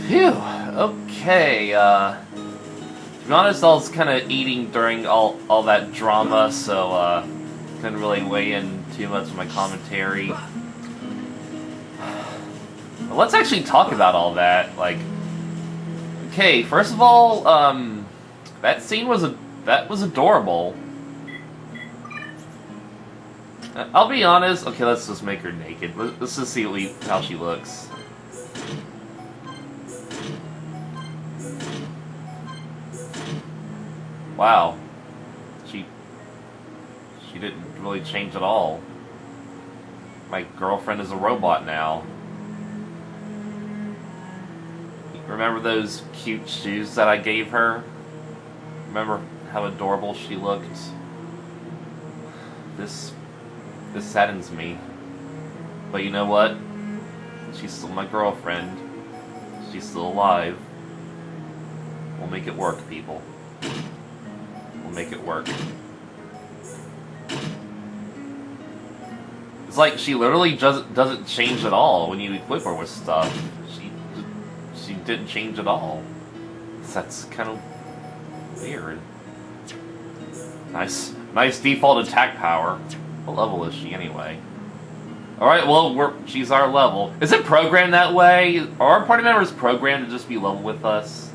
Phew. Okay. To be honest, I was kind of eating during all that drama, so couldn't really weigh in too much with my commentary. But let's actually talk about all that. Like, okay, first of all, that scene was adorable. I'll be honest. Okay, let's just make her naked. Let's just see how she looks. Wow, she didn't really change at all. My girlfriend is a robot now. Remember those cute shoes that I gave her? Remember how adorable she looked? This saddens me. But you know what? She's still my girlfriend. She's still alive. We'll make it work, people. We'll make it work. It's like she literally doesn't change at all when you equip her with stuff. She didn't change at all. That's kind of weird. Nice default attack power. What level is she anyway? Alright, well, she's our level. Is it programmed that way? Are our party members programmed to just be level with us?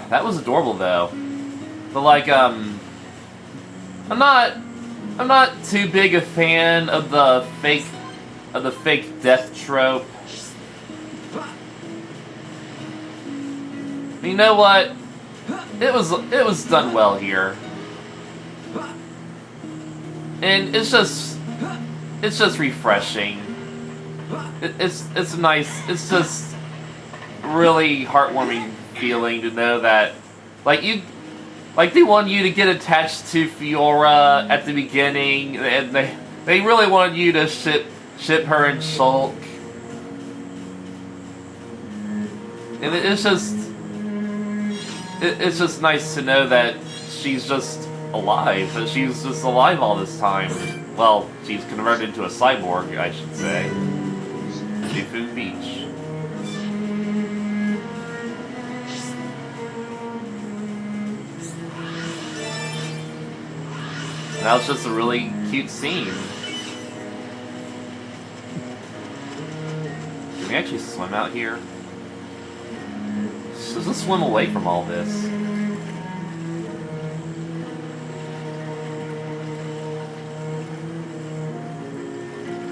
That was adorable though. But like, I'm not too big a fan of the fake death trope. But you know what? It was done well here. And it's just refreshing. It's nice. It's just really heartwarming feeling to know that, like they want you to get attached to Fiora at the beginning, and they really wanted you to ship her and Shulk. And it's just nice to know that she's just alive. That she's just alive all this time. Well, she's converted into a cyborg, I should say. Seafood Beach. That was just a really cute scene. Can we actually swim out here? Let's just swim away from all this.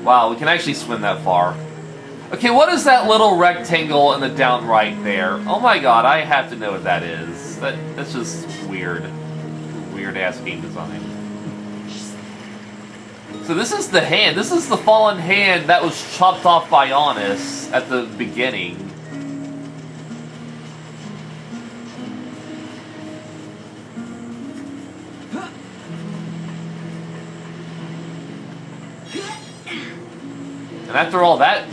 Wow, we can actually swim that far. Okay, what is that little rectangle in the down right there? Oh my god, I have to know what that is. That's just weird. Weird-ass game design. So this is the hand. This is the fallen hand that was chopped off by Honest at the beginning. And after all that,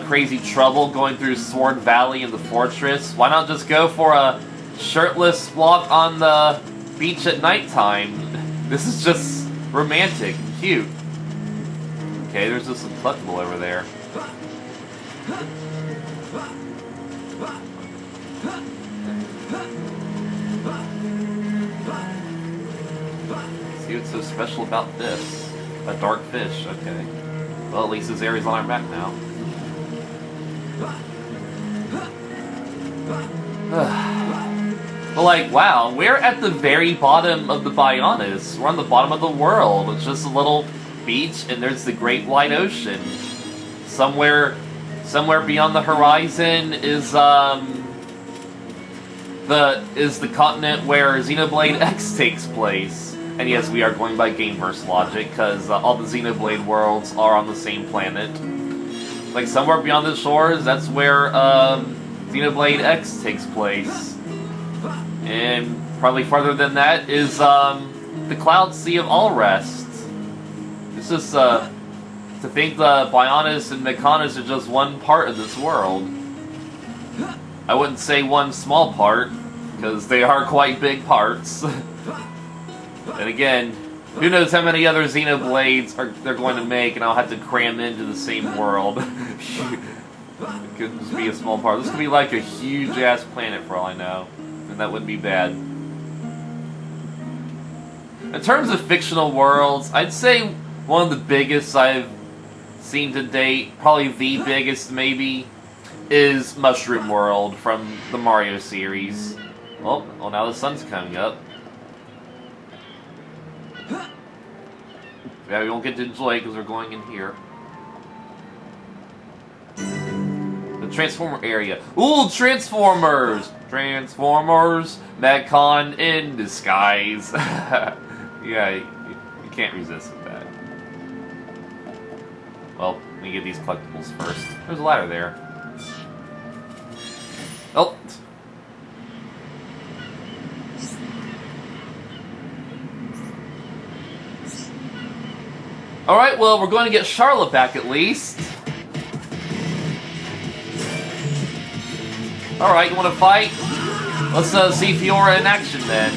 crazy trouble going through Sword Valley and the fortress, why not just go for a shirtless walk on the beach at nighttime? This is just romantic and cute. Okay, there's just some collectible over there. See what's so special about this. A dark fish, okay. Well, at least his area's on our map now. But like, wow, we're at the very bottom of the Bionis. We're on the bottom of the world. It's just a little beach, and there's the great wide ocean. Somewhere beyond the horizon is the continent where Xenoblade X takes place. And yes, we are going by Gameverse logic, because all the Xenoblade worlds are on the same planet. Like, somewhere beyond the shores, that's where Xenoblade X takes place. And probably farther than that is the Cloud Sea of Allrest. It's just to think the Bionis and Mechonis are just one part of this world. I wouldn't say one small part, because they are quite big parts. And again, Who knows how many other Xenoblades they're going to make, and I'll have to cram into the same world. It could just be a small part. This could be like a huge-ass planet for all I know. And that wouldn't be bad. In terms of fictional worlds, I'd say one of the biggest I've seen to date, probably the biggest maybe, is Mushroom World from the Mario series. Well, now the sun's coming up. Yeah, we won't get to enjoy it because we're going in here. The Transformer area. Ooh, Transformers! Transformers! Metcon in disguise. Yeah, you can't resist that. Well, let me get these collectibles first. There's a ladder there. Oh! Alright, well, we're going to get Charlotte back at least. Alright, you want to fight? Let's see Fiora in action then.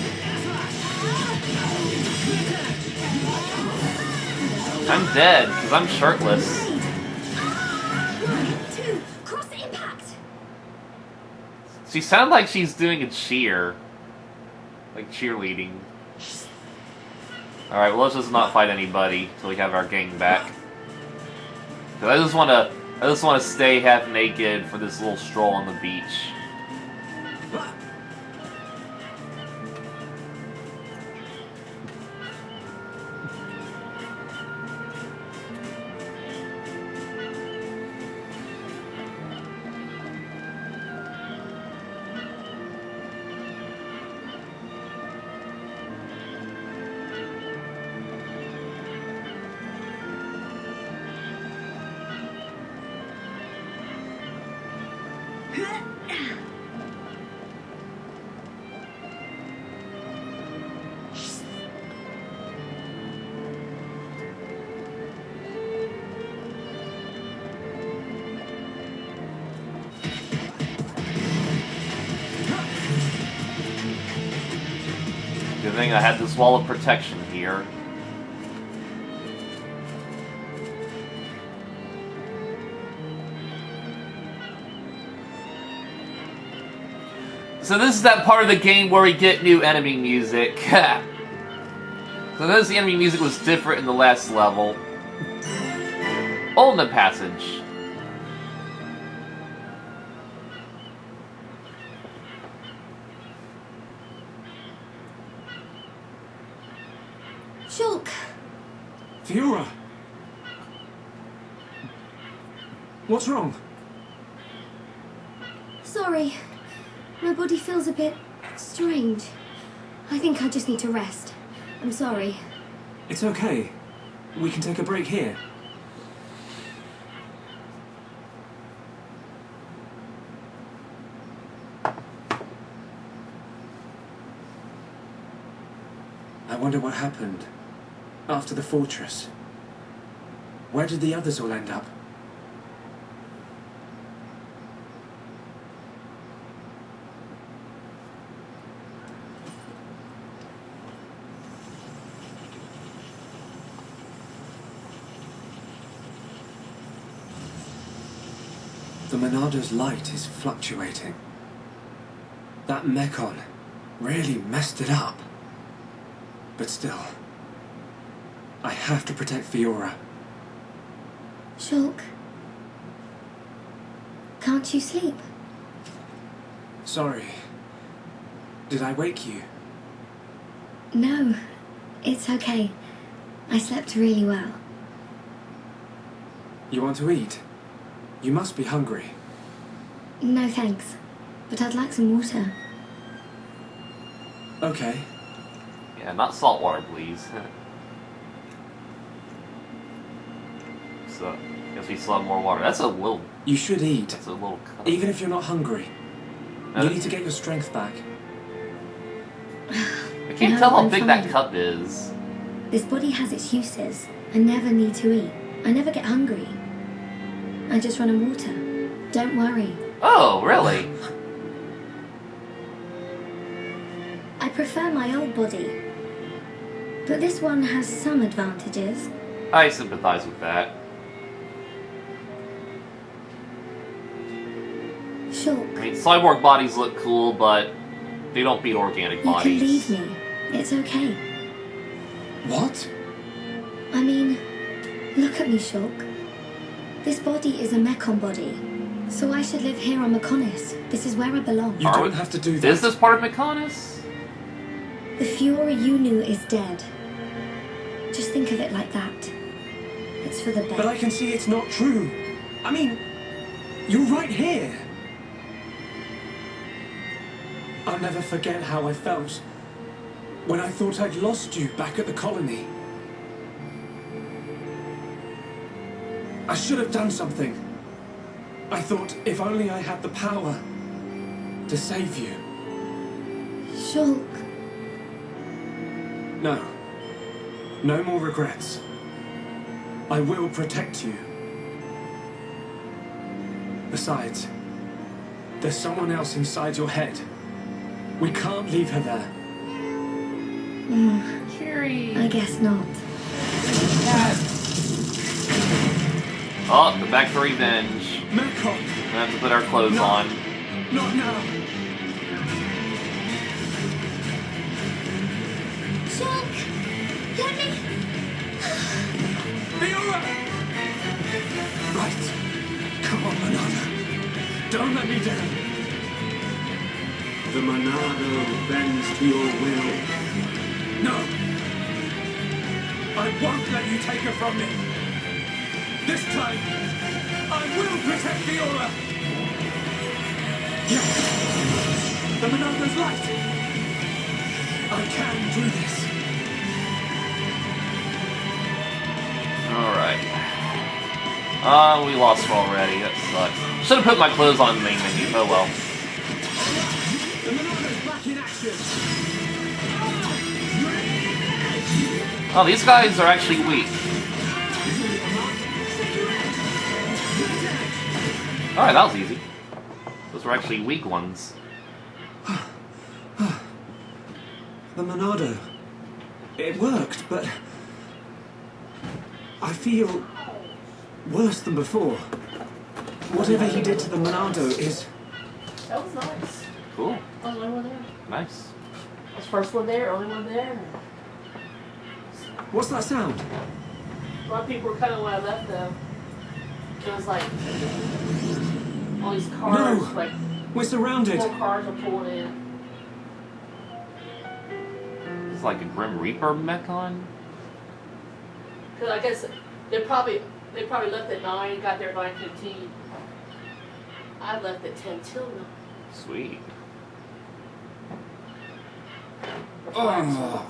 I'm dead, because I'm shirtless. Cross impact. She sounds like she's doing a cheer. Like cheerleading. Alright, well let's just not fight anybody till we have our gang back. Cause I just wanna stay half naked for this little stroll on the beach. Good thing I had this wall of protection here. So this is that part of the game where we get new enemy music. So notice the enemy music was different in the last level. Ultimate Passage. Shulk. Fiora! What's wrong? Sorry. My body feels a bit strange. I think I just need to rest. I'm sorry. It's okay. We can take a break here. I wonder what happened after the fortress. Where did the others all end up? The Monado's light is fluctuating. That Mekon really messed it up. But still, I have to protect Fiora. Shulk. Can't you sleep? Sorry. Did I wake you? No. It's okay. I slept really well. You want to eat? You must be hungry. No thanks. But I'd like some water. Okay. Yeah, not salt water, please. So, guess we still have more water. That's a little... You should eat. That's a little cup. Even if you're not hungry. You need to get your strength back. I can't No, tell how I'm big fine. that cup is. This body has its uses. I never need to eat. I never get hungry. I just run on water. Don't worry. Oh, really? I prefer my old body. But this one has some advantages. I sympathize with that. Shulk, I mean, cyborg bodies look cool, but they don't beat organic you bodies. can leave me. It's okay. What? I mean, look at me, Shulk. This body is a Mechon body. So I should live here on Mechonis. This is where I belong. You don't have to do that. Is this part of Mechonis? The Fiora you knew is dead. Just think of it like that. It's for the best. But I can see it's not true. I mean, you're right here. I'll never forget how I felt when I thought I'd lost you back at the colony. I should have done something. I thought if only I had the power to save you. Shulk. No. No more regrets. I will protect you. Besides, there's someone else inside your head. We can't leave her there. Curie. I guess not. Oh, the back for revenge. Mechon! We have to put our clothes No. on. Not now! Shulk! Let me... Fiora! Right. Come on, Monado. Don't let me down. The Monado bends to your will. No! I won't let you take her from me! This time, I will protect Fiora! Yes! The Monado's light! I can do this! Alright. We lost her already. That sucks. Should have put my clothes on in the main menu. Oh well. The Monado's back in action! Oh, these guys are actually weak. Alright, that was easy. Those were actually weak ones. The Monado. It worked, but I feel worse than before. Whatever he did to the Monado is... That was nice. Cool. I was the only one there. Nice. I was first one there, only one there. What's that sound? A lot of people were kind of when I left though. It was like all these cars, No. like We're surrounded. 4 cars are pulling in. It's like a Grim Reaper Mechon. Cause I guess they probably left at 9, got there at 9:15. I left at 10 till 9. Sweet. Oh.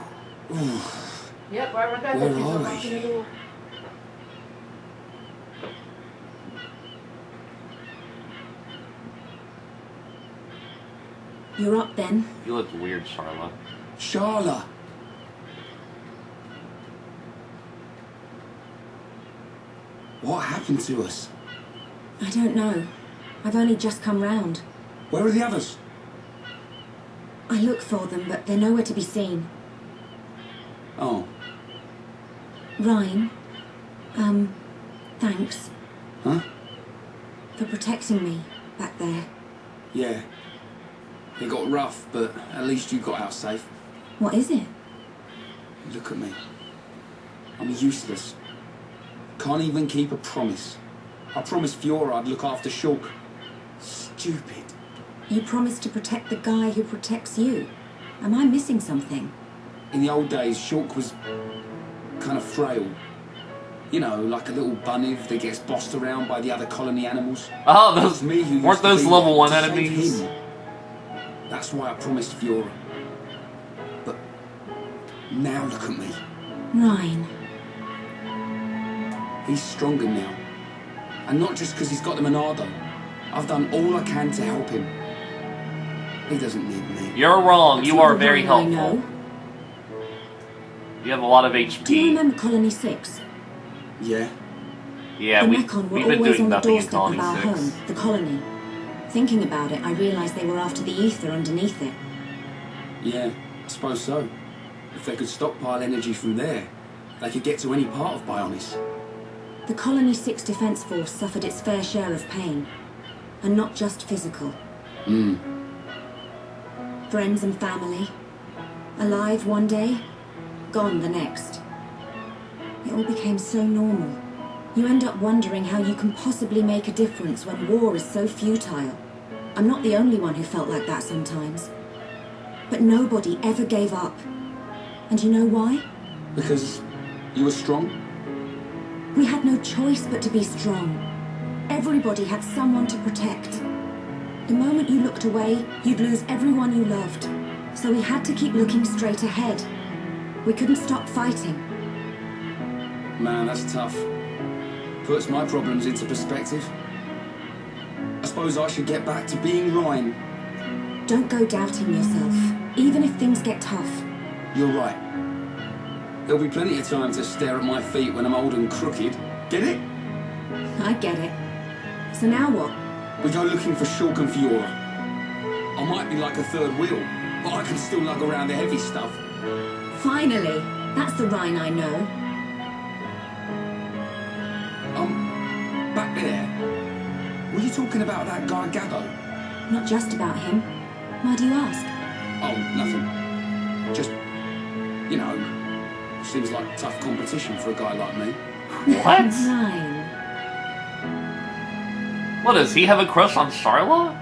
Yep, right when I got Where there, people are were knocking we? the door. You're up then. You look weird, Charla. Sharla! What happened to us? I don't know. I've only just come round. Where are the others? I look for them, but they're nowhere to be seen. Oh. Ryan, thanks Huh? for protecting me back there. Yeah. It got rough, but at least you got out safe. What is it? Look at me. I'm useless. Can't even keep a promise. I promised Fiora I'd look after Shulk. Stupid. You promised to protect the guy who protects you. Am I missing something? In the old days, Shulk was kind of frail. You know, like a little bunniv that gets bossed around by the other colony animals. Oh, those It's me who used weren't to those be level there 1 to save enemies? him. That's why I promised Fiora. But now look at me. Ryan, He's stronger now. And not just because he's got the Monado. I've done all I can to help him. He doesn't need me. You're wrong. that's You not are the very Ryan I helpful. know. You have a lot of Do you HP. remember Colony 6? Yeah? Yeah, the we've Mechon were been always doing on the nothing in doorstep Colony of our 6. home, the colony. Thinking about it, I realised they were after the ether underneath it. Yeah, I suppose so. If they could stockpile energy from there, they could get to any part of Bionis. The Colony 6 Defence Force suffered its fair share of pain. And not just physical. Friends and family. Alive one day, gone the next. It all became so normal. You end up wondering how you can possibly make a difference when war is so futile. I'm not the only one who felt like that sometimes. But nobody ever gave up. And you know why? Because you were strong? We had no choice but to be strong. Everybody had someone to protect. The moment you looked away, you'd lose everyone you loved. So we had to keep looking straight ahead. We couldn't stop fighting. Man, that's tough. Puts my problems into perspective. I suppose I should get back to being Ryan. Don't go doubting yourself, even if things get tough. You're right. There'll be plenty of time to stare at my feet when I'm old and crooked. Get it? I get it. So now what? We go looking for Shulk and Fiora. I might be like a third wheel, but I can still lug around the heavy stuff. Finally! That's the Rhine I know. Back there. Were you talking about that guy Gabbo? Not just about him. Why do you ask? Oh, nothing. Just, you know, seems like tough competition for a guy like me. What? Rhine. What, does he have a crush on Charla?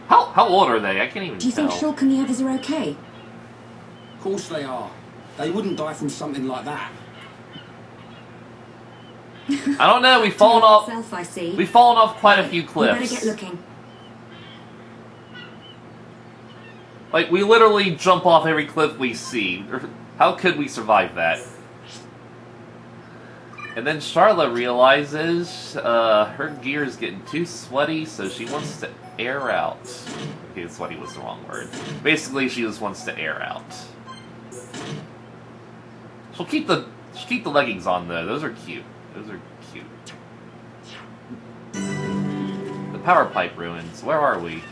How old are they? I can't even Do you tell. think Shulk and the others are okay? Of course they are. They wouldn't die from something like that. I don't know, we've fallen off. Self, I see. We've fallen off quite a few You cliffs. better get looking. Like, we literally jump off every cliff we see. How could we survive that? And then Charla realizes her gear is getting too sweaty, so she wants to air out. Okay, sweaty was the wrong word. Basically, she just wants to air out. She'll keep the leggings on though. Those are cute. Those are cute. The power pipe ruins. Where are we?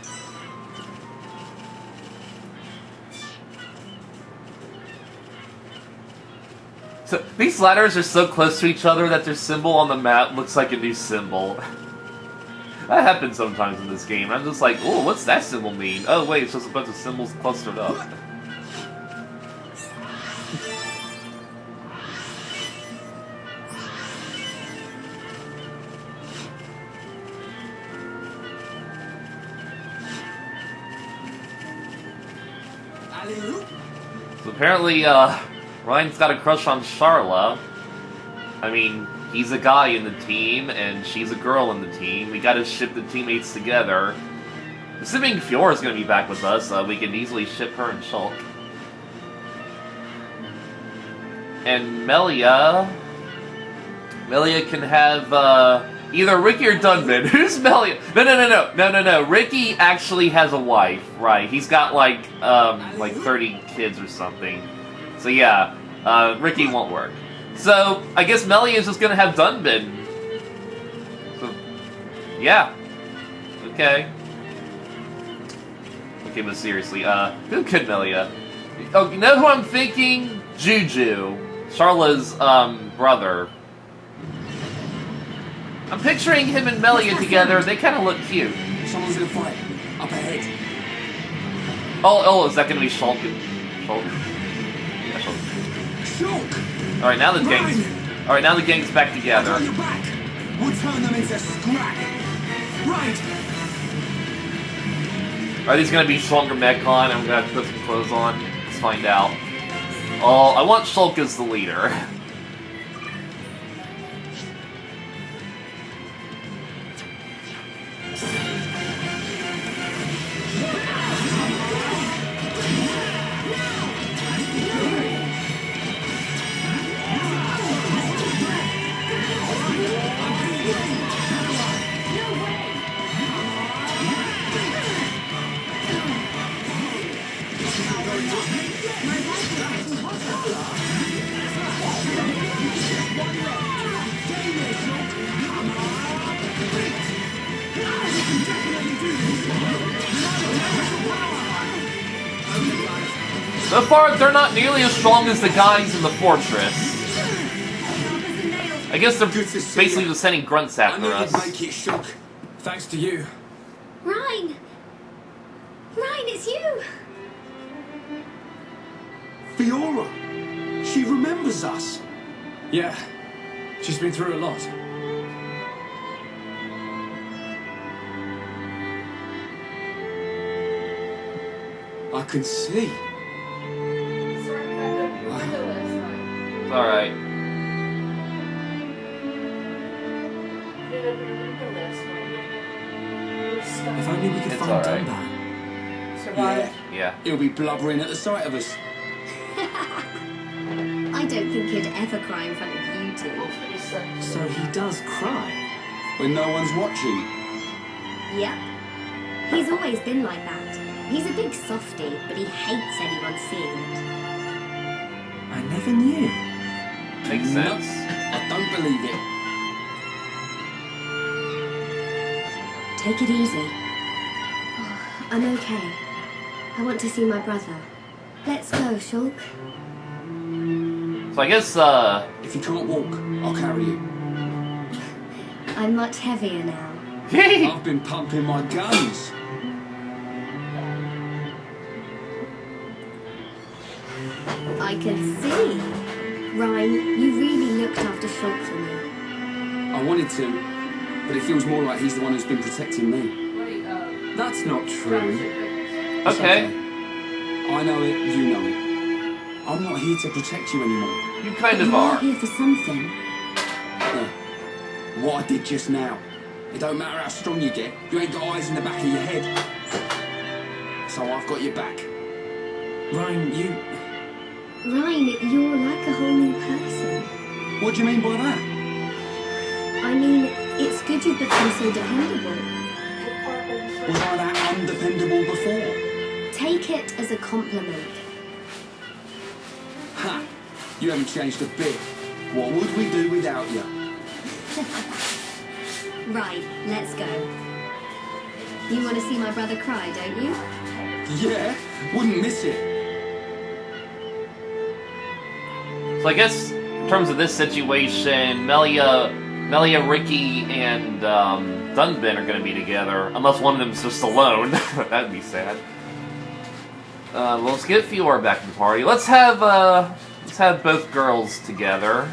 So, these ladders are so close to each other that their symbol on the map looks like a new symbol. That happens sometimes in this game. I'm just like, oh, what's that symbol mean? Oh, wait, it's just a bunch of symbols clustered up. So apparently, Ryan's got a crush on Charla. I mean, he's a guy in the team, and she's a girl in the team. We gotta ship the teammates together. Assuming Fiora's gonna be back with us, we can easily ship her and Shulk. And Melia can have, either Ricky or Dunban. Who's Melia? No. Ricky actually has a wife, right? He's got, like 30 kids or something. So yeah, Ricky won't work. So, I guess Melia is just gonna have Dunban. So, yeah. Okay. Okay, but seriously, who could Melia? Oh, you know who I'm thinking? Juju. Charla's, brother. I'm picturing him and Melia together. They kind of look cute. Someone's gonna fight. Up ahead. Oh, is that gonna be Shulk? Shulk? Yeah, Shulk. Shulk! Alright, now the gang's back together. Got your back. We'll turn them into scrap. Right. Are these gonna be stronger Mechon? I'm gonna have to put some clothes on. Let's find out. Oh, I want Shulk as the leader. So far, they're not nearly as strong as the guys in the fortress. I guess they're Good to see basically you. just sending grunts I after knew us. you'd make it, Shulk. Thanks to you. Ryan! Ryan, it's you! Fiora! She remembers us. Yeah, she's been through a lot. I can see. It's alright. If only we could It's find alright. Dunbar. Survive. Yeah. He'll be blubbering at the sight of us. I don't think he'd ever cry in front of you two. So he does cry. When no one's watching. Yep. He's always been like that. He's a big softie, but he hates anyone seeing it. I never knew. Makes sense. I don't believe it. Take it easy. Oh, I'm okay. I want to see my brother. Let's go, Shulk. So I guess, If you can't walk, I'll carry you. I'm much heavier now. I've been pumping my guns. I can see. Ryan, you really looked after Shulk for me. I wanted to, but it feels more like he's the one who's been protecting me. That's not true. It's okay. I know it, you know it. I'm not here to protect you anymore. You kind You of are are. here for something. Yeah. What I did just now. It don't matter how strong you get, you ain't got eyes in the back of your head. So I've got your back. Ryan, you... Ryan, you're like a whole new person. What do you mean by that? I mean, it's good you've become so dependable. Was I that undependable before? Take it as a compliment. Ha! You haven't changed a bit. What would we do without you? Right, let's go. You want to see my brother cry, don't you? Yeah, wouldn't miss it. So I guess in terms of this situation, Melia, Ricky, and Dunban are going to be together, unless one of them's just alone. That'd be sad. Well, let's get Fiora back in the party. Let's have both girls together.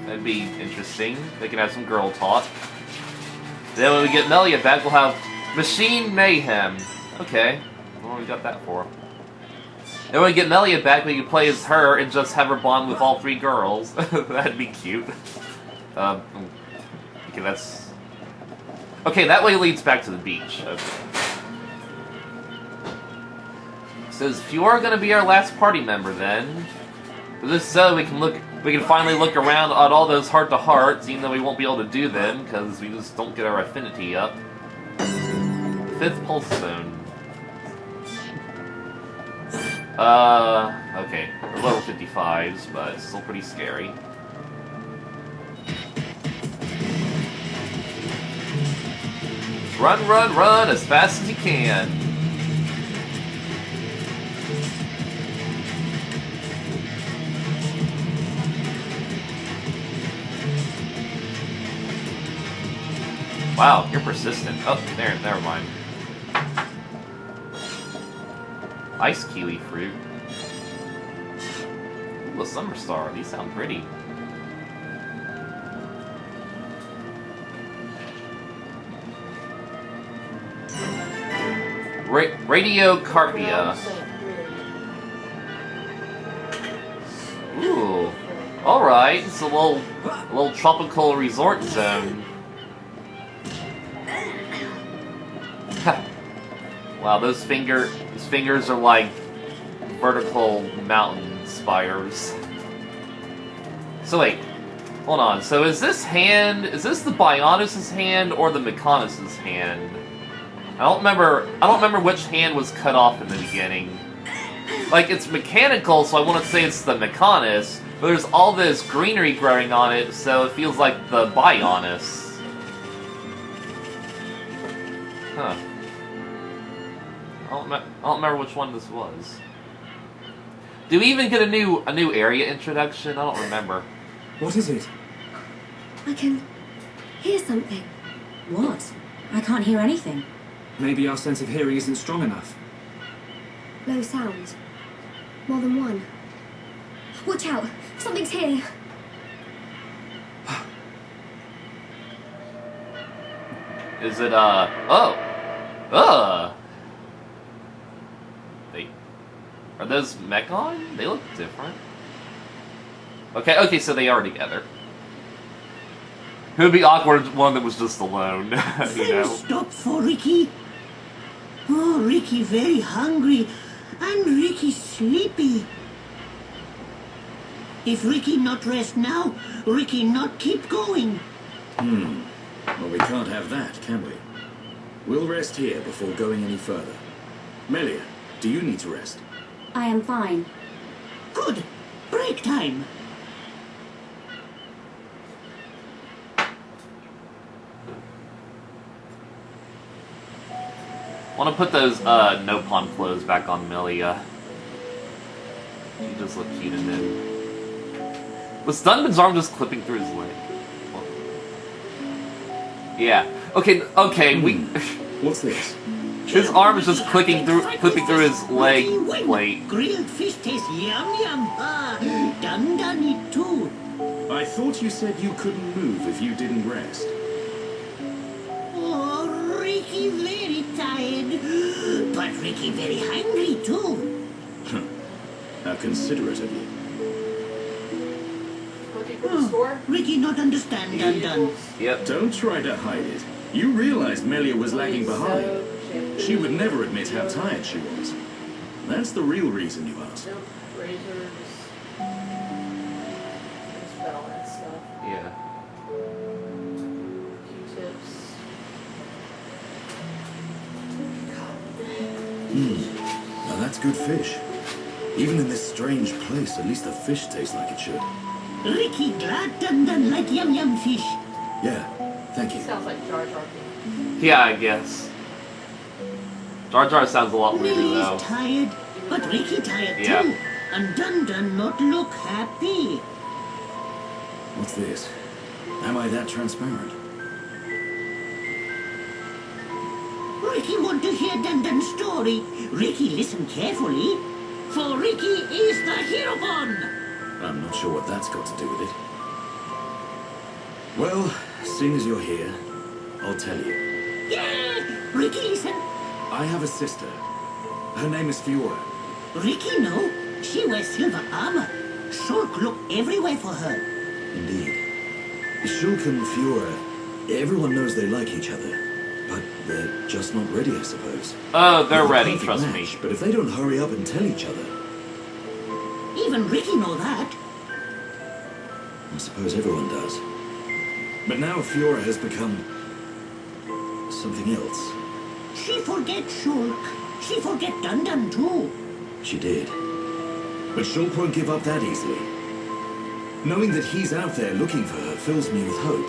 That'd be interesting. They can have some girl talk. Then when we get Melia back, we'll have Machine Mayhem. Okay, what we got that for? Then when we get Melia back, we can play as her and just have her bond with all three girls. That'd be cute. Okay, that's... Okay, that way leads back to the beach. Okay. So is Fiora gonna be our last party member then? If this is so, we can finally look around at all those heart-to-hearts, even though we won't be able to do them, because we just don't get our affinity up. 5th Pulse Zone. Okay. We're level 55s, but it's still pretty scary. Run, run, run as fast as you can. Wow, you're persistent. Oh, there, never mind. Ice kiwi fruit. Ooh, a summer star. These sound pretty. Radiocarpia. Ooh. Alright, it's a little tropical resort zone. Wow, those fingers are like vertical mountain spires. So wait, hold on. So is this the Bionis' hand or the Mechanis' hand? I don't remember which hand was cut off in the beginning. Like, it's mechanical, so I want to say it's the Mechanis, but there's all this greenery growing on it, so it feels like the Bionis. Huh. I don't remember which one this was. Do we even get a new area introduction? I don't remember. What is it? I can hear something. What? I can't hear anything. Maybe our sense of hearing isn't strong enough. Low sounds. More than one. Watch out! Something's here! Is it, oh! Wait. Are those Mechon? They look different. Okay, so they are together. It would be awkward one that was just alone, you Full know? stop for Ricky. Oh, Ricky very hungry. And Ricky sleepy. If Ricky not rest now, Ricky not keep going. Well, we can't have that, can we? We'll rest here before going any further. Melia, do you need to rest? I am fine. Good. Break time. I want to put those no-pon clothes back on Melia. She just look cute in it. Was Dunban's arm just clipping through his leg? Yeah. Okay, we... What's this? His arm is just clipping through his leg plate. Grilled fish tastes yum yum. Ah, done it too. I thought you said you couldn't move if you didn't rest. Oh, Ricky very tired. But Ricky very hungry too. How considerate of you. Looking for the store? Ricky not understand done. Yep. Don't try to hide it. You realized Melia was lagging behind. She would never admit how tired she was. That's the real reason you asked. Soap, razors. Just about all that stuff. Yeah. Q-tips. Now that's good fish. Even in this strange place, at least the fish tastes like it should. Ricky glad done like yum yum fish. Yeah, thank you. Sounds like Jar Jar. Yeah, I guess. Jar Jar sounds a lot weirder Millie's though. tired, but Ricky tired Yeah. too. And Dun not look happy. What's this? Am I that transparent? Ricky want to hear Dun story. Ricky listen carefully. For Ricky is the hero born. I'm not sure what that's got to do with it. Well, seeing as you're here, I'll tell you. Yeah, Ricky listen. I have a sister. Her name is Fiora. Ricky know. She wears silver armor. Shulk look everywhere for her. Indeed. Shulk and Fiora, everyone knows they like each other. But they're just not ready, I suppose. Oh, they're a ready, perfect trust match, me. But if they don't hurry up and tell each other, Even Ricky know that. I suppose everyone does. But now Fiora has become something else. She forget Shulk. She forget Dun too. She did. But Shulk won't give up that easily. Knowing that he's out there looking for her fills me with hope.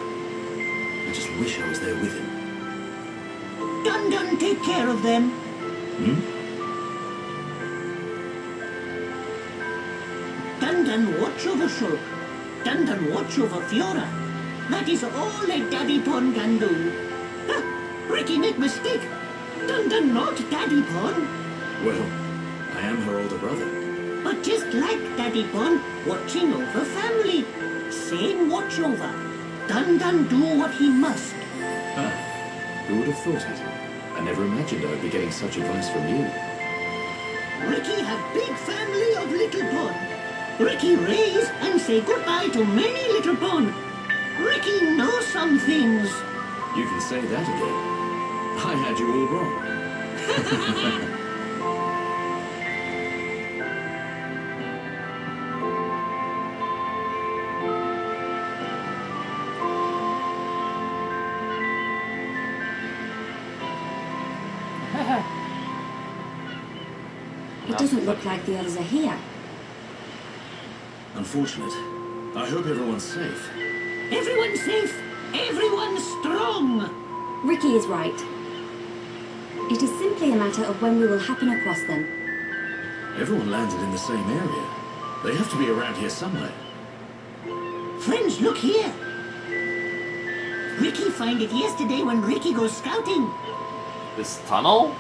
I just wish I was there with him. Dun take care of them. Dun watch over Shulk. Dun watch over Fiora. That is all a Daddy Pon can do. Ah, Ricky make mistake. Dun not Daddy Pon. Well, I am her older brother. But just like Daddy Pon, watching over family. Same watch over. Dun do what he must. Ah, who would have thought it? I never imagined I would be getting such advice from you. Ricky have big family of little pon. Ricky raise and say goodbye to many little pon. Ricky knows some things. You can say that again. I had you all wrong. It doesn't look like the others are here. Unfortunate. I hope everyone's safe. Everyone safe. Everyone strong. Ricky is right. It is simply a matter of when we will happen across them. Everyone landed in the same area. They have to be around here somewhere. Friends, look here. Ricky find it yesterday when Ricky goes scouting. This tunnel?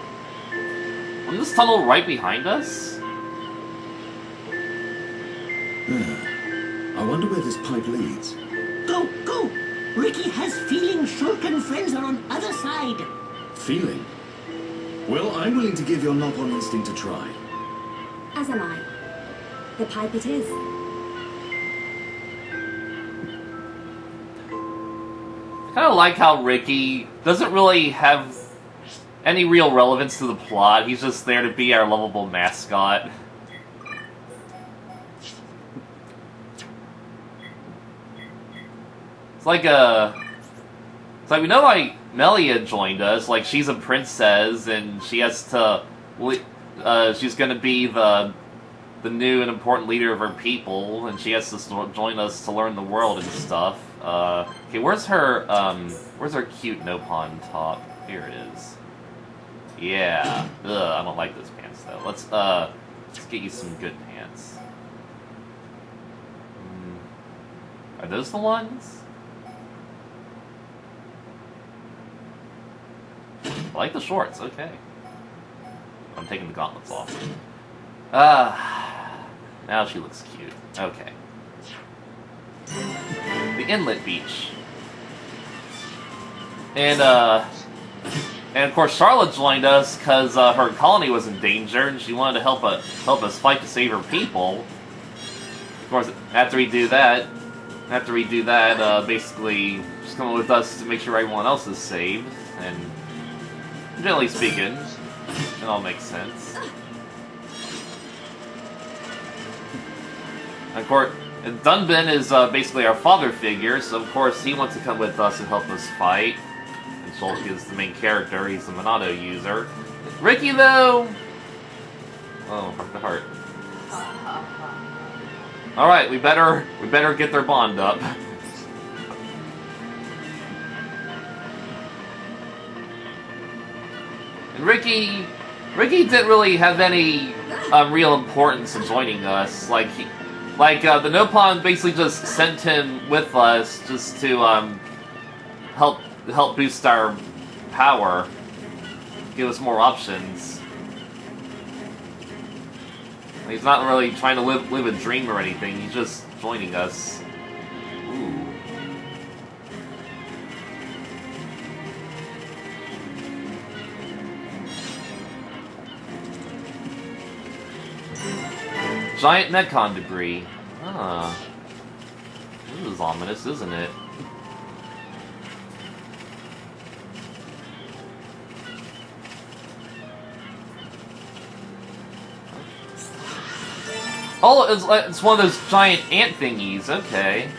Wasn't this tunnel right behind us? I wonder where this pipe leads. Go, go. Ricky has feeling Shulk and friends are on other side. Feeling? Well, I'm willing to give your knob-on instinct a try. As am I. The pipe it is. I kind of like how Ricky doesn't really have any real relevance to the plot. He's just there to be our lovable mascot. It's like we know like Melia joined us, like she's a princess and she has to she's gonna be the new and important leader of her people, and she has to join us to learn the world and stuff. Okay, where's her cute Nopon top? Here it is. Yeah. Ugh, I don't like those pants though. Let's get you some good pants. Are those the ones? I like the shorts, okay. I'm taking the gauntlets off. Now she looks cute. Okay. The inlet beach. And of course Charlotte joined us because her colony was in danger and she wanted to help us fight to save her people. Of course, after we do that, basically she's coming with us to make sure everyone else is saved, and generally speaking, it all makes sense. Of course, Dunban is basically our father figure, so of course he wants to come with us and help us fight. And Shulk is the main character, he's the Monado user. Ricky, though! Oh, heart to heart. Alright, we better get their bond up. And Ricky didn't really have any real importance in joining us. The Nopon basically just sent him with us just to help boost our power, give us more options. He's not really trying to live a dream or anything. He's just joining us. Ooh. Giant Mechon debris. Ah. This is ominous, isn't it? Oh, it's one of those giant ant thingies. Okay.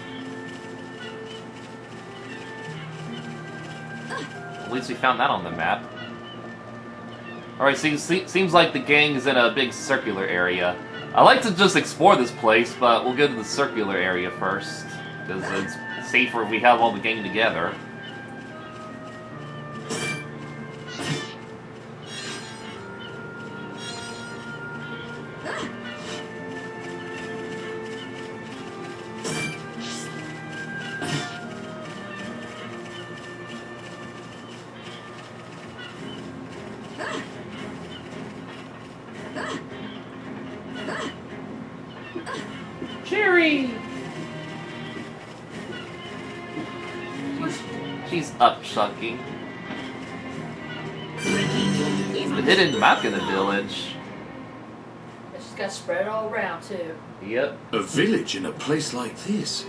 At least we found that on the map. Alright, seems like the gang is in a big circular area. I like to just explore this place, but we'll go to the circular area first, because it's safer if we have all the gang together. Cherry! She's up-shucking. The hidden map in the village. It's just got spread all around too. Yep. A village in a place like this?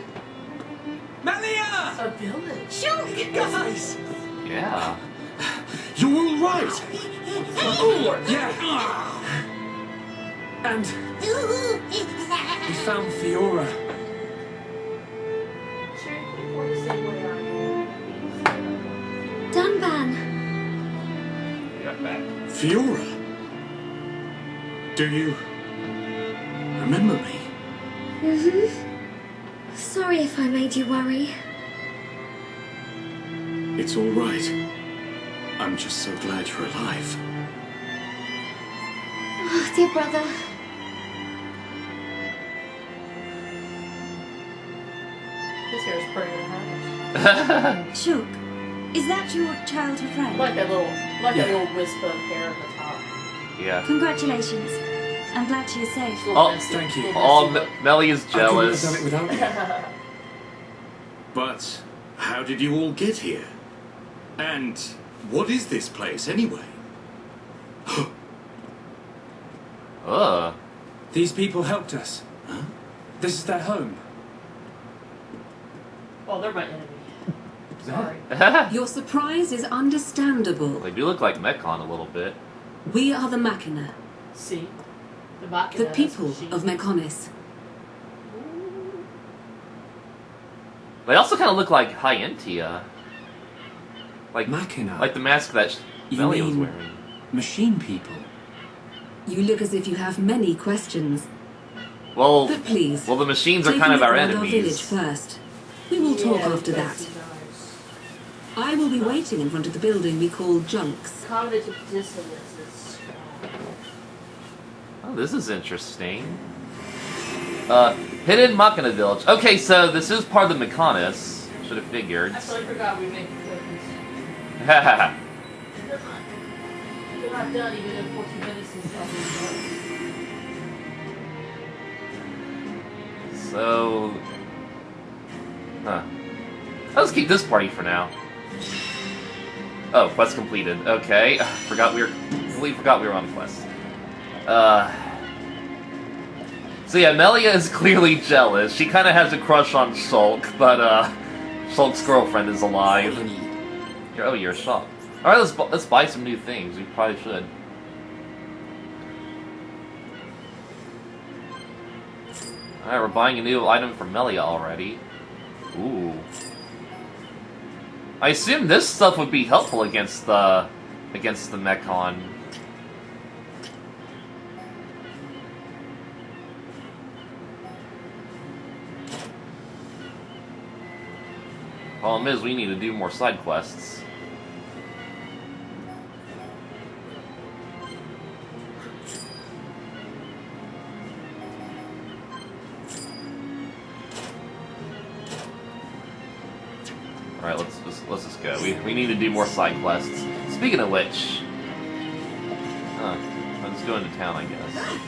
Melia! A village. Shulk! Guys! Yeah. You're all right! Yeah! And we found Fiora. Dunban! We got back. Fiora? Do you remember me? Mm-hmm. Sorry if I made you worry. It's all right. I'm just so glad you're alive. Oh, dear brother. His hair's pretty nice. Shook, is that your childhood friend? Like that little wisp of hair at the top. Yeah. Congratulations. I'm glad she is safe. Oh, thank you. Oh, Melly is I couldn't have jealous. done it without you. But how did you all get here? And what is this place anyway? Ugh. These people helped us. Huh? This is their home. Oh, they're my enemy. Sorry. Your surprise is understandable. They do look like Mekon a little bit. We are the Machina, See? The Machina, the people that's what of Mechonis. They also kind of look like Hyentia. Like Machina? Like the mask that You Melly was mean- wearing. Machine people. You look as if you have many questions. Well, But please, well, the machines are take kind a of look our around our village enemies. first. We will talk Yeah, after that's that. nice. I will be waiting in front of the building we call Junks. Cognitive dissonance is Oh, this is interesting. Hidden Machina Village. Okay, so this is part of the Mechonis. Should have figured. I totally forgot we made cookies. Haha. They're not done even in 14 minutes and stuff. So, huh? Let's keep this party for now. Oh, quest completed. Okay, completely forgot we were on a quest. So yeah, Melia is clearly jealous. She kind of has a crush on Shulk, but Shulk's girlfriend is alive. You're a shop. All right, let's buy some new things. We probably should. Alright, we're buying a new item for Melia already. Ooh. I assume this stuff would be helpful against the Mechon. Problem is, we need to do more side quests. Alright, let's just go. We need to do more side quests. Speaking of which... let's go into town, I guess.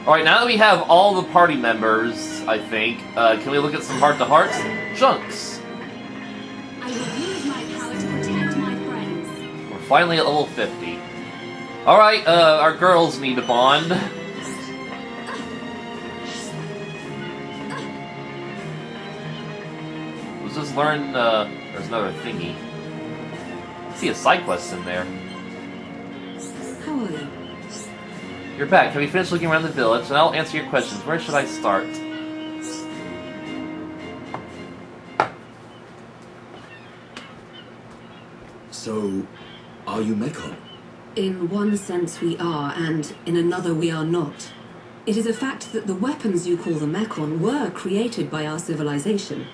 Alright, now that we have all the party members, I think, can we look at some heart-to-hearts? Junks! I will use my power to protect my friends. We're finally at level 50. Alright, our girls need to bond. Let's just learn, there's another thingy. I see a side quest in there. How are you? You're back. Have you finished looking around the village? And I'll answer your questions. Where should I start? So, are you Mechon? In one sense we are, and in another we are not. It is a fact that the weapons you call the Mechon were created by our civilization.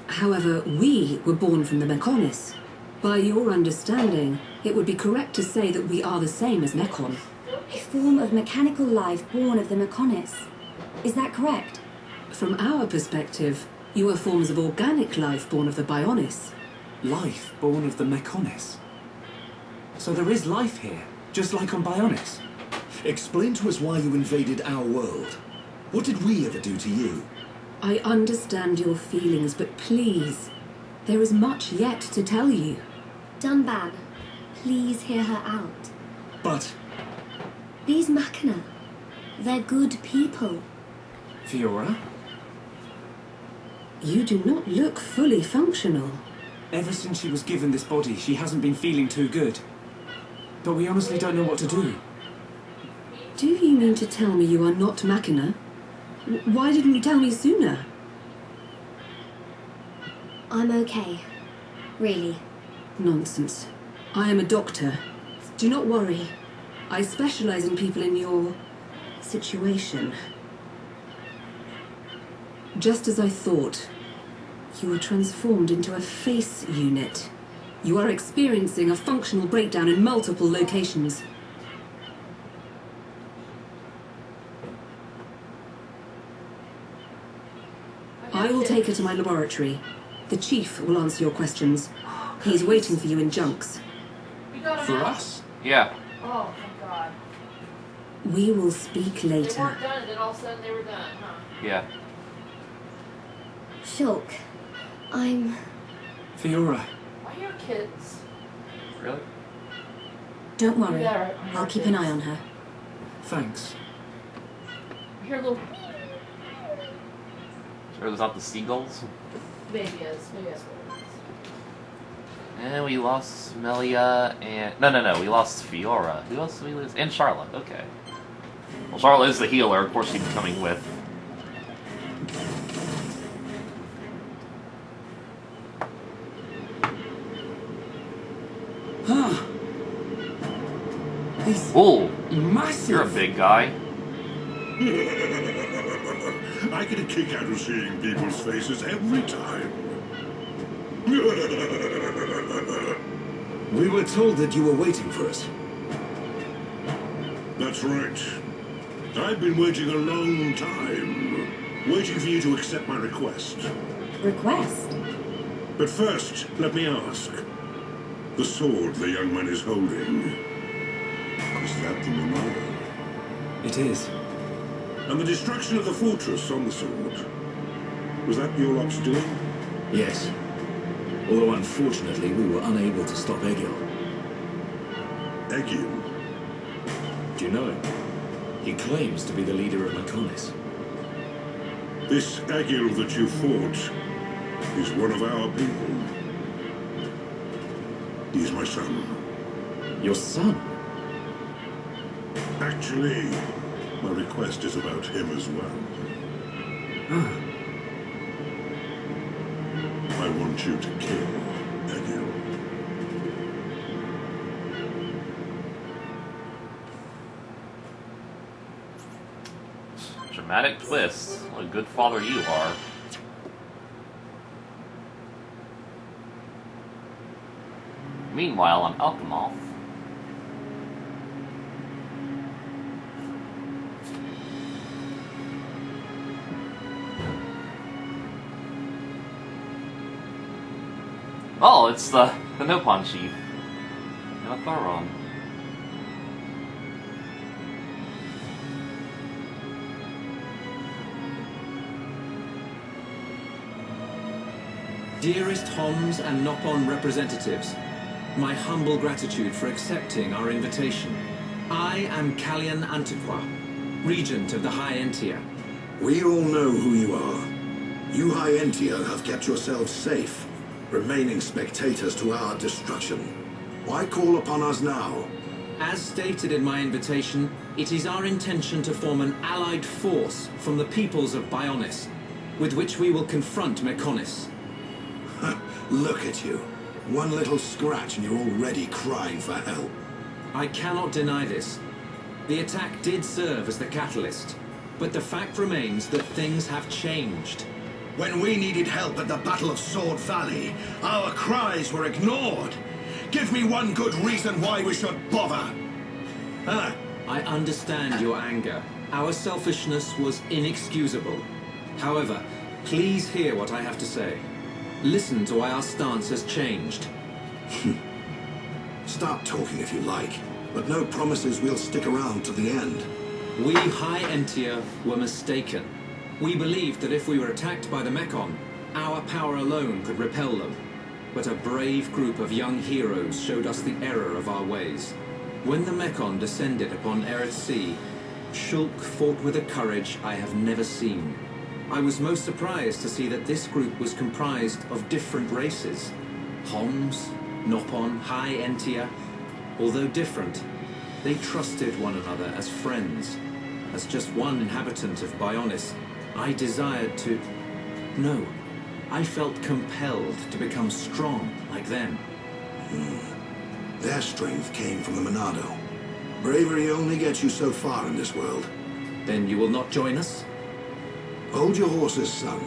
However, we were born from the Mechonis. By your understanding, it would be correct to say that we are the same as Mechon. A form of mechanical life born of the Mechonis. Is that correct? From our perspective, you are forms of organic life born of the Bionis. Life born of the Mechonis. So there is life here, just like on Bionis. Explain to us why you invaded our world. What did we ever do to you? I understand your feelings, but please, there is much yet to tell you. Dunban, please hear her out. But These Machina, they're good people. Fiora? You do not look fully functional. Ever since she was given this body, she hasn't been feeling too good. But we honestly don't know what to do. Do you mean to tell me you are not Machina? Why didn't you tell me sooner? I'm okay. Really. Nonsense. I am a doctor. Do not worry. I specialize in people in your situation. Just as I thought, you were transformed into a face unit. You are experiencing a functional breakdown in multiple locations. take her to my laboratory. The Chief will answer your questions. He's waiting for you in Junks. You got him For out? us? Yeah. Oh, thank God. We will speak They later. weren't done, and then all of a sudden they were done, huh? Yeah. Shulk, I'm... Fiora. Why are your kids? Really? Don't worry. Yeah, I'll keep an eye on her. Thanks. You hear a little... Sure there's not the seagulls? Maybe it's. Maybe that's what it is. And we lost Melia and... No. We lost Fiora. Who else did we lose? And Charlotte. Okay. Well, Charlotte is the healer. Of course she'd be coming with. Huh. He's Ooh, massive. you're a big guy. I get a kick out of seeing people's faces every time. We were told that you were waiting for us. That's right. I've been waiting a long time. Waiting for you to accept my request. Request? But first, let me ask. The sword the young man is holding. Is that the Monado? It is. And the destruction of the fortress on the sword. Was that your lot's doing? Yes. Although unfortunately we were unable to stop Egil. Egil? Do you know him? He claims to be the leader of Mechonis. This Egil that you fought is one of our people. He's my son. Your son? Actually, my request is about him as well. I want you to kill Egil. Dramatic twist. What a good father you are. Meanwhile, on Alchemoth. Oh, it's the Nopon chief. And a Thoron. Dearest Homs and Nopon representatives, my humble gratitude for accepting our invitation. I am Kallian Antiqua, Regent of the High Entia. We all know who you are. You High Entia have kept yourselves safe, remaining spectators to our destruction. Why call upon us now? As stated in my invitation, it is our intention to form an allied force from the peoples of Bionis, with which we will confront Mechonis. Look at you. One little scratch and you're already crying for help. I cannot deny this. The attack did serve as the catalyst, but the fact remains that things have changed. When we needed help at the Battle of Sword Valley, our cries were ignored. Give me one good reason why we should bother. Huh? I understand your anger. Our selfishness was inexcusable. However, please hear what I have to say. Listen to why our stance has changed. Stop talking if you like, but no promises we'll stick around to the end. We High Entia were mistaken. We believed that if we were attacked by the Mechon, our power alone could repel them. But a brave group of young heroes showed us the error of our ways. When the Mechon descended upon Erith Sea, Shulk fought with a courage I have never seen. I was most surprised to see that this group was comprised of different races. Homs, Nopon, High Entia. Although different, they trusted one another as friends. As just one inhabitant of Bionis, I desired to... No, I felt compelled to become strong like them. Their strength came from the Monado. Bravery only gets you so far in this world. Then you will not join us? Hold your horses, son.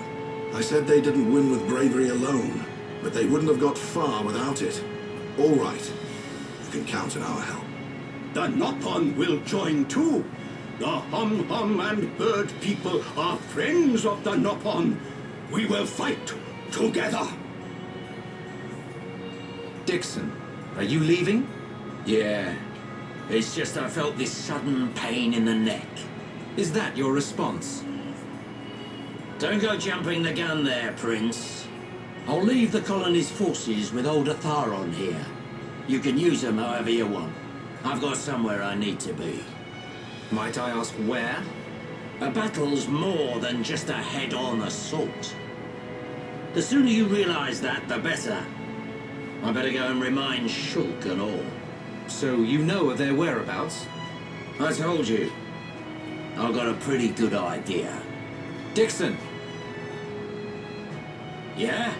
I said they didn't win with bravery alone, but they wouldn't have got far without it. All right. You can count on our help. The Nopon will join too. The Hum-Hum and Bird people are friends of the Nopon. We will fight together. Dixon, are you leaving? Yeah. It's just I felt this sudden pain in the neck. Is that your response? Don't go jumping the gun there, Prince. I'll leave the colony's forces with old Atharon here. You can use them however you want. I've got somewhere I need to be. Might I ask where? A battle's more than just a head-on assault. The sooner you realize that, the better. I better go and remind Shulk and all. So you know of their whereabouts? I told you. I've got a pretty good idea. Dixon! Yeah?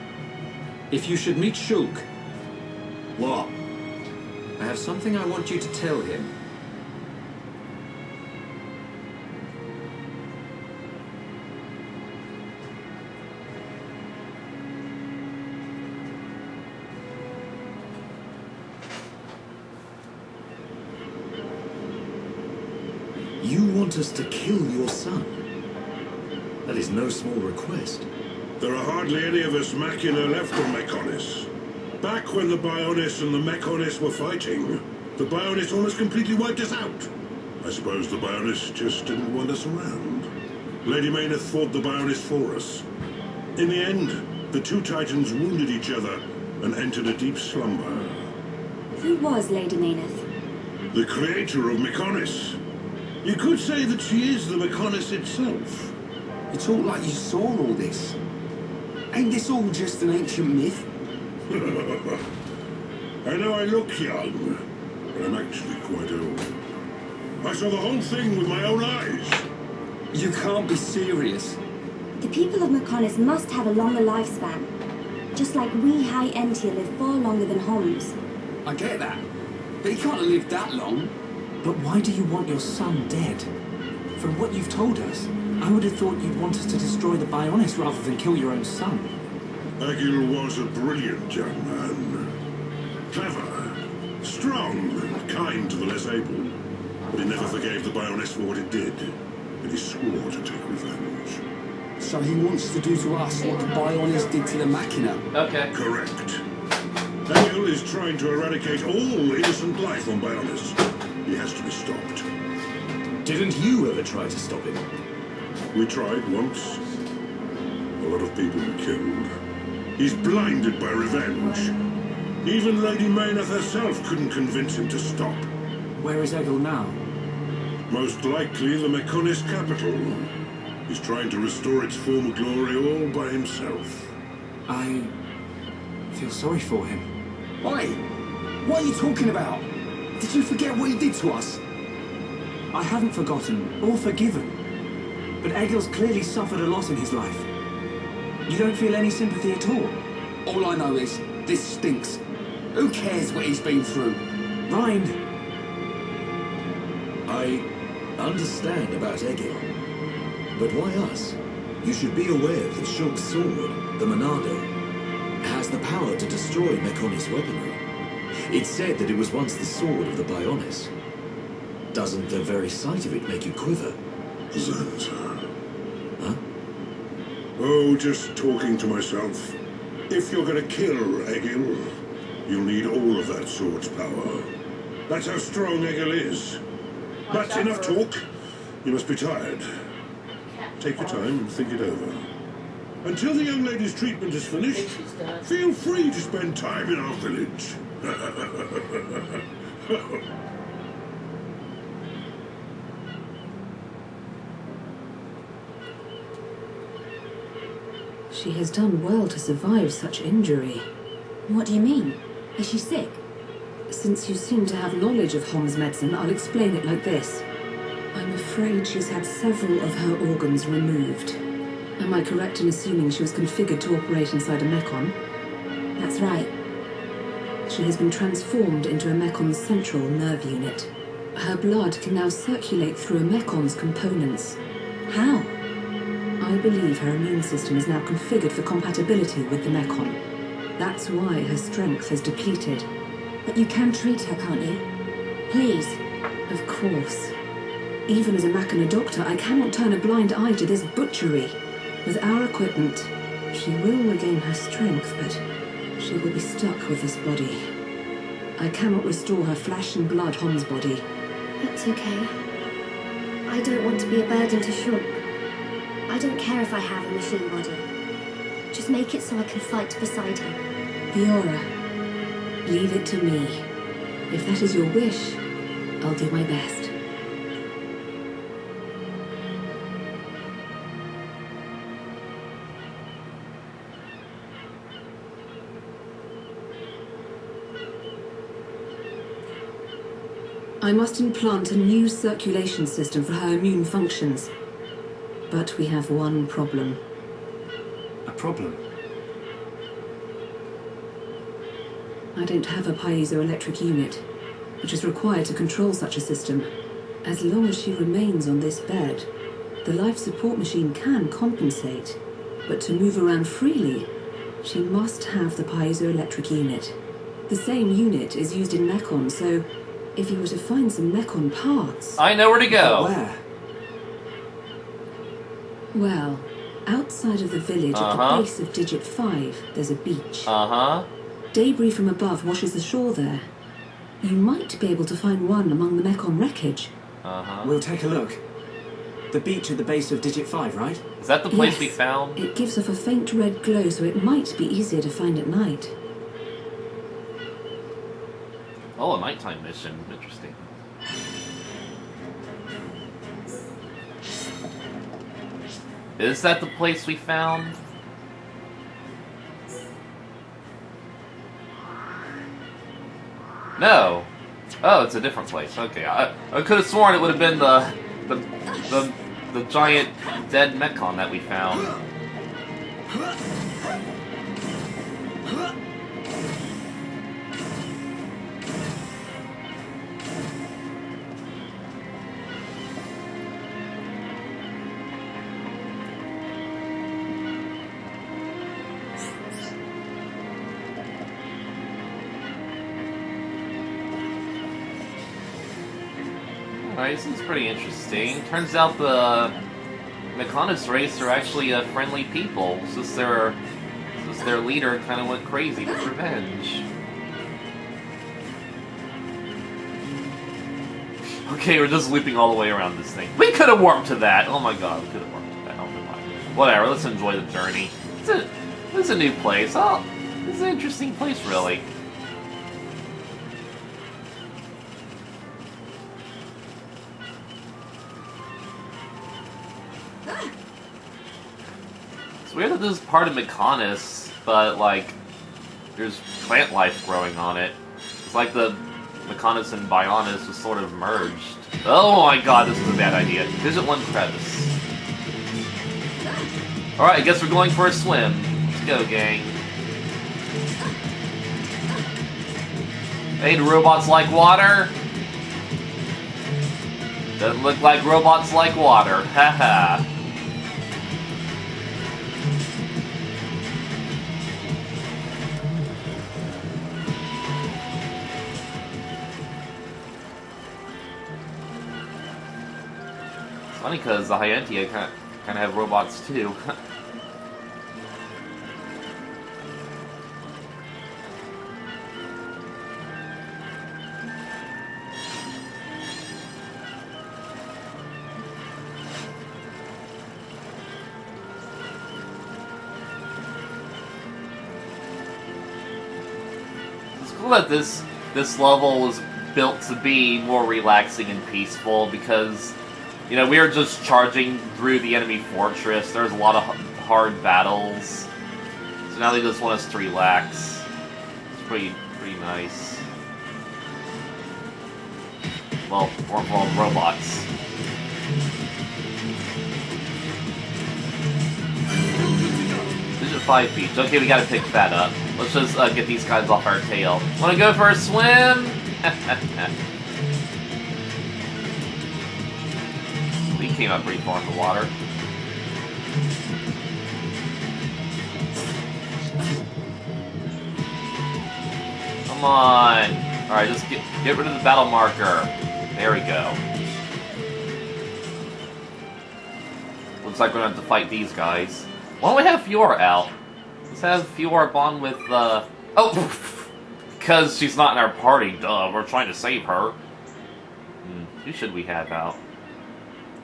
If you should meet Shulk, What? I have something I want you to tell him. You want us to kill your son? That is no small request. There are hardly any of us Machina left on Mechonis. Back when the Bionis and the Mechonis were fighting, the Bionis almost completely wiped us out. I suppose the Bionis just didn't want us around. Lady Mayneth fought the Bionis for us. In the end, the two Titans wounded each other and entered a deep slumber. Who was Lady Mayneth? The creator of Mechonis. You could say that she is the Mechonis itself. You talk like you saw all this. Ain't this all just an ancient myth? I know I look young, but I'm actually quite old. I saw the whole thing with my own eyes. You can't be serious. The people of Mechonis must have a longer lifespan. Just like we High Entia live far longer than Homs. I get that. But he can't have lived that long. But why do you want your son dead? From what you've told us, I would have thought you'd want us to destroy the Bionis rather than kill your own son. Egil was a brilliant young man. Clever, strong, and kind to the less able. But he never forgave the Bionis for what it did. And he swore to take revenge. So he wants to do to us what the Bionis did to the Machina. Okay. Correct. Egil is trying to eradicate all innocent life on Bionis. He has to be stopped. Didn't you ever try to stop him? We tried once. A lot of people were killed. He's blinded by revenge. Even Lady Mayneth herself couldn't convince him to stop. Where is Egil now? Most likely the Mechonis capital. He's trying to restore its former glory all by himself. I feel sorry for him. Oi! What are you talking about? Did you forget what he did to us? I haven't forgotten or forgiven. But Egil's clearly suffered a lot in his life. You don't feel any sympathy at all? All I know is, this stinks. Who cares what he's been through? Rind! I understand about Egil. But why us? You should be aware that Shulk's sword, the Monado, has the power to destroy Mechonis weaponry. It's said that it was once the sword of the Bionis. Doesn't the very sight of it make you quiver? Xanta. Huh? Oh, just talking to myself. If you're gonna kill Egil, you'll need all of that sword's power. That's how strong Egil is. But enough talk. You must be tired. Take your time and think it over. Until the young lady's treatment is finished, feel free to spend time in our village. She has done well to survive such injury. What do you mean? Is she sick? Since you seem to have knowledge of Hom's medicine, I'll explain it like this. I'm afraid she's had several of her organs removed. Am I correct in assuming she was configured to operate inside a Mechon? That's right. She has been transformed into a Mekon's central nerve unit. Her blood can now circulate through a Mekon's components. How? I believe her immune system is now configured for compatibility with the Mekon. That's why her strength has depleted. But you can treat her, can't you? Please. Of course. Even as a Machina doctor, I cannot turn a blind eye to this butchery. With our equipment, She will regain her strength, but she will be stuck with this body. I cannot restore her flesh and blood Hom's body. That's okay. I don't want to be a burden to Shulk. I don't care if I have a machine body. Just make it so I can fight beside him. Fiora, leave it to me. If that is your wish, I'll do my best. I must implant a new circulation system for her immune functions. But we have one problem. A problem? I don't have a piezoelectric unit, which is required to control such a system. As long as she remains on this bed, the life support machine can compensate. But to move around freely, she must have the piezoelectric unit. The same unit is used in Mekon, so if you were to find some Mekon parts... I know where to go. Where? Well, outside of the village at the base of Digit 5, there's a beach. Debris from above washes the shore there. You might be able to find one among the Mekon wreckage. We'll take a look. The beach at the base of Digit 5, right? Is that the place Yes. we found? It gives off a faint red glow, so it might be easier to find at night. Oh, a nighttime mission. Interesting. Is that the place we found? No. Oh, it's a different place. Okay, I could have sworn it would have been the giant dead Mekon that we found. Alright, this is pretty interesting. Turns out the Mekonis race are actually friendly people. It's just their leader kind of went crazy with revenge. Okay, we're just looping all the way around this thing. We could have warped to that! Oh my god, we could have warped to that. Oh my. Whatever, let's enjoy the journey. It's a new place. Oh, it's an interesting place, really. It's weird that this is part of Mekonis, but, like, there's plant life growing on it. It's like the Mekonis and Bionis was sort of merged. Oh my god, this is a bad idea. Visit one crevice. Alright, I guess we're going for a swim. Let's go, gang. Hey, do robots like water? Doesn't look like robots like water. Haha. Funny because the Hyentia kind of have robots too. It's cool that this level was built to be more relaxing and peaceful because, you know, we were just charging through the enemy fortress. There's a lot of hard battles. So now they just want us to relax. It's pretty nice. Well, we're all robots. Vision 5 beach. Okay, we gotta pick that up. Let's just get these guys off our tail. Wanna go for a swim? We came up pretty far in the water. Come on! Alright, just get rid of the battle marker. There we go. Looks like we're gonna have to fight these guys. Why don't we have Fiora out? have Fiora bond with, Oh! Because she's not in our party, duh. We're trying to save her. Who should we have out?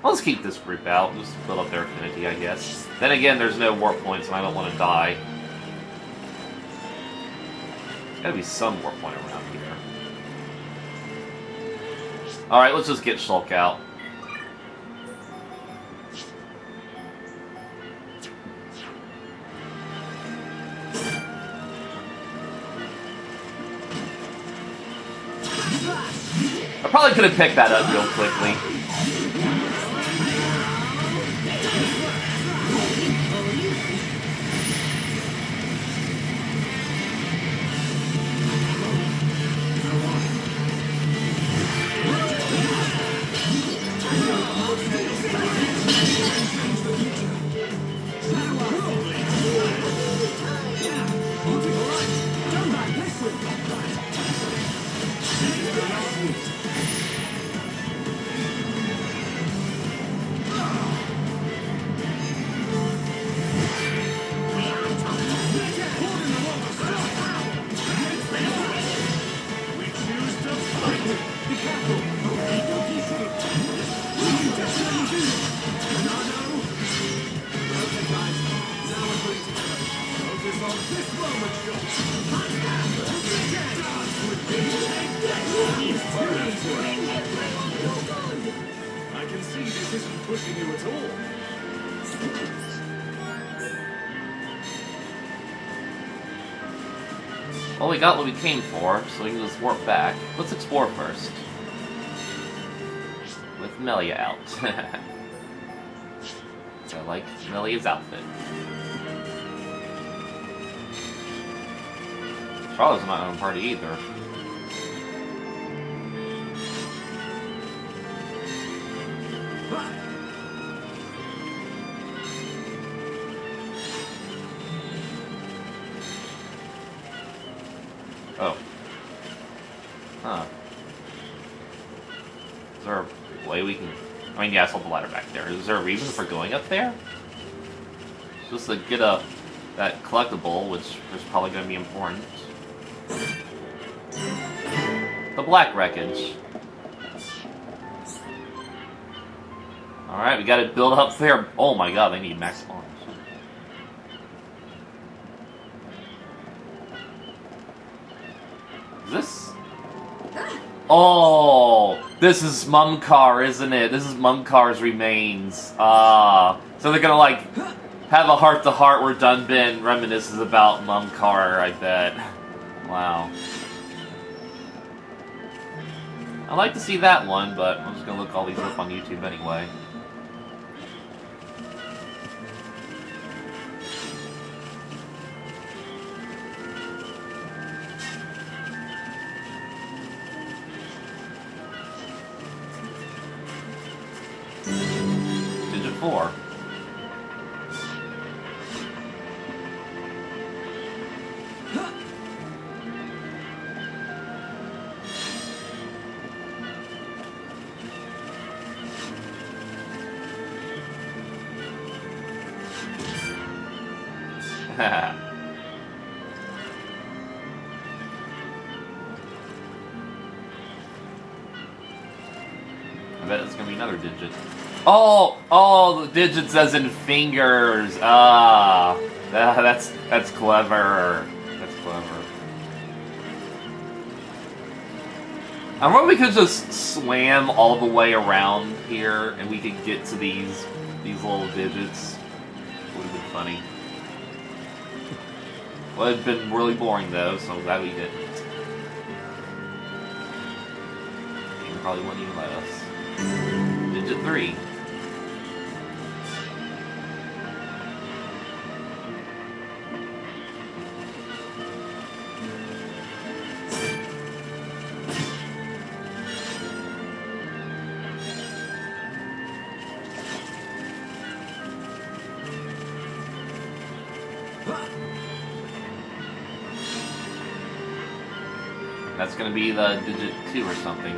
Let's keep this group out. Just build up their affinity, I guess. Then again, there's no warp points, and I don't want to die. There's gotta be some warp point around here. Alright, let's just get Shulk out. I probably could have picked that up real quickly. I can see this isn't pushing you at all. Well, we got what we came for, so we can just warp back. Let's explore first. With Melia out. I like Melia's outfit. Charlotte's not on party either. Oh. Huh. Is there a way we can... I mean, yeah, I saw the ladder back there. Is there a reason for going up there? Just to get that collectible, which is probably going to be important. The black wreckage. Alright, we gotta build up there. Oh my god, they need max spawns. Is this? Oh, this is Mumkar, isn't it? This is Mumkar's remains. So they're gonna like have a heart-to-heart where Dunbin reminisces about Mumkar, I bet. Wow. I'd like to see that one, but I'm just gonna look all these up on YouTube anyway. Digit 4. I bet it's gonna be another digit. Oh, the digits as in fingers. That's clever. That's clever. I wonder if we could just swam all the way around here and we could get to these little digits. It would have been funny. Well, it'd been really boring though, so I'm glad we didn't. Game probably wouldn't even let us. Digit 3. That's gonna be the digit 2 or something.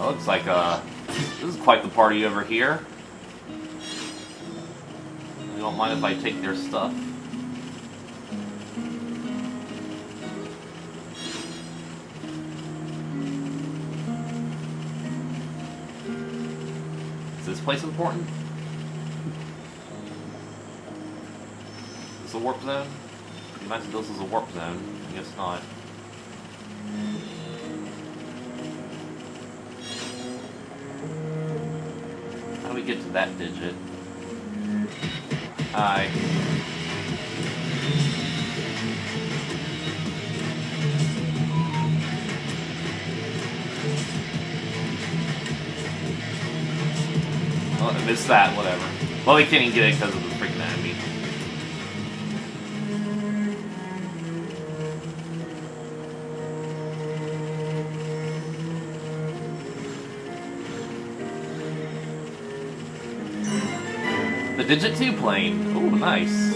Well, looks like this is quite the party over here. You don't mind if I take their stuff? Is this place important? Is this a warp zone? Imagine this is a warp zone. I guess not. How do we get to that digit? Hi. Oh, I missed that, whatever. Well, we can't even get it because of the freaking enemy. The Digit 2 plane. Ooh, nice.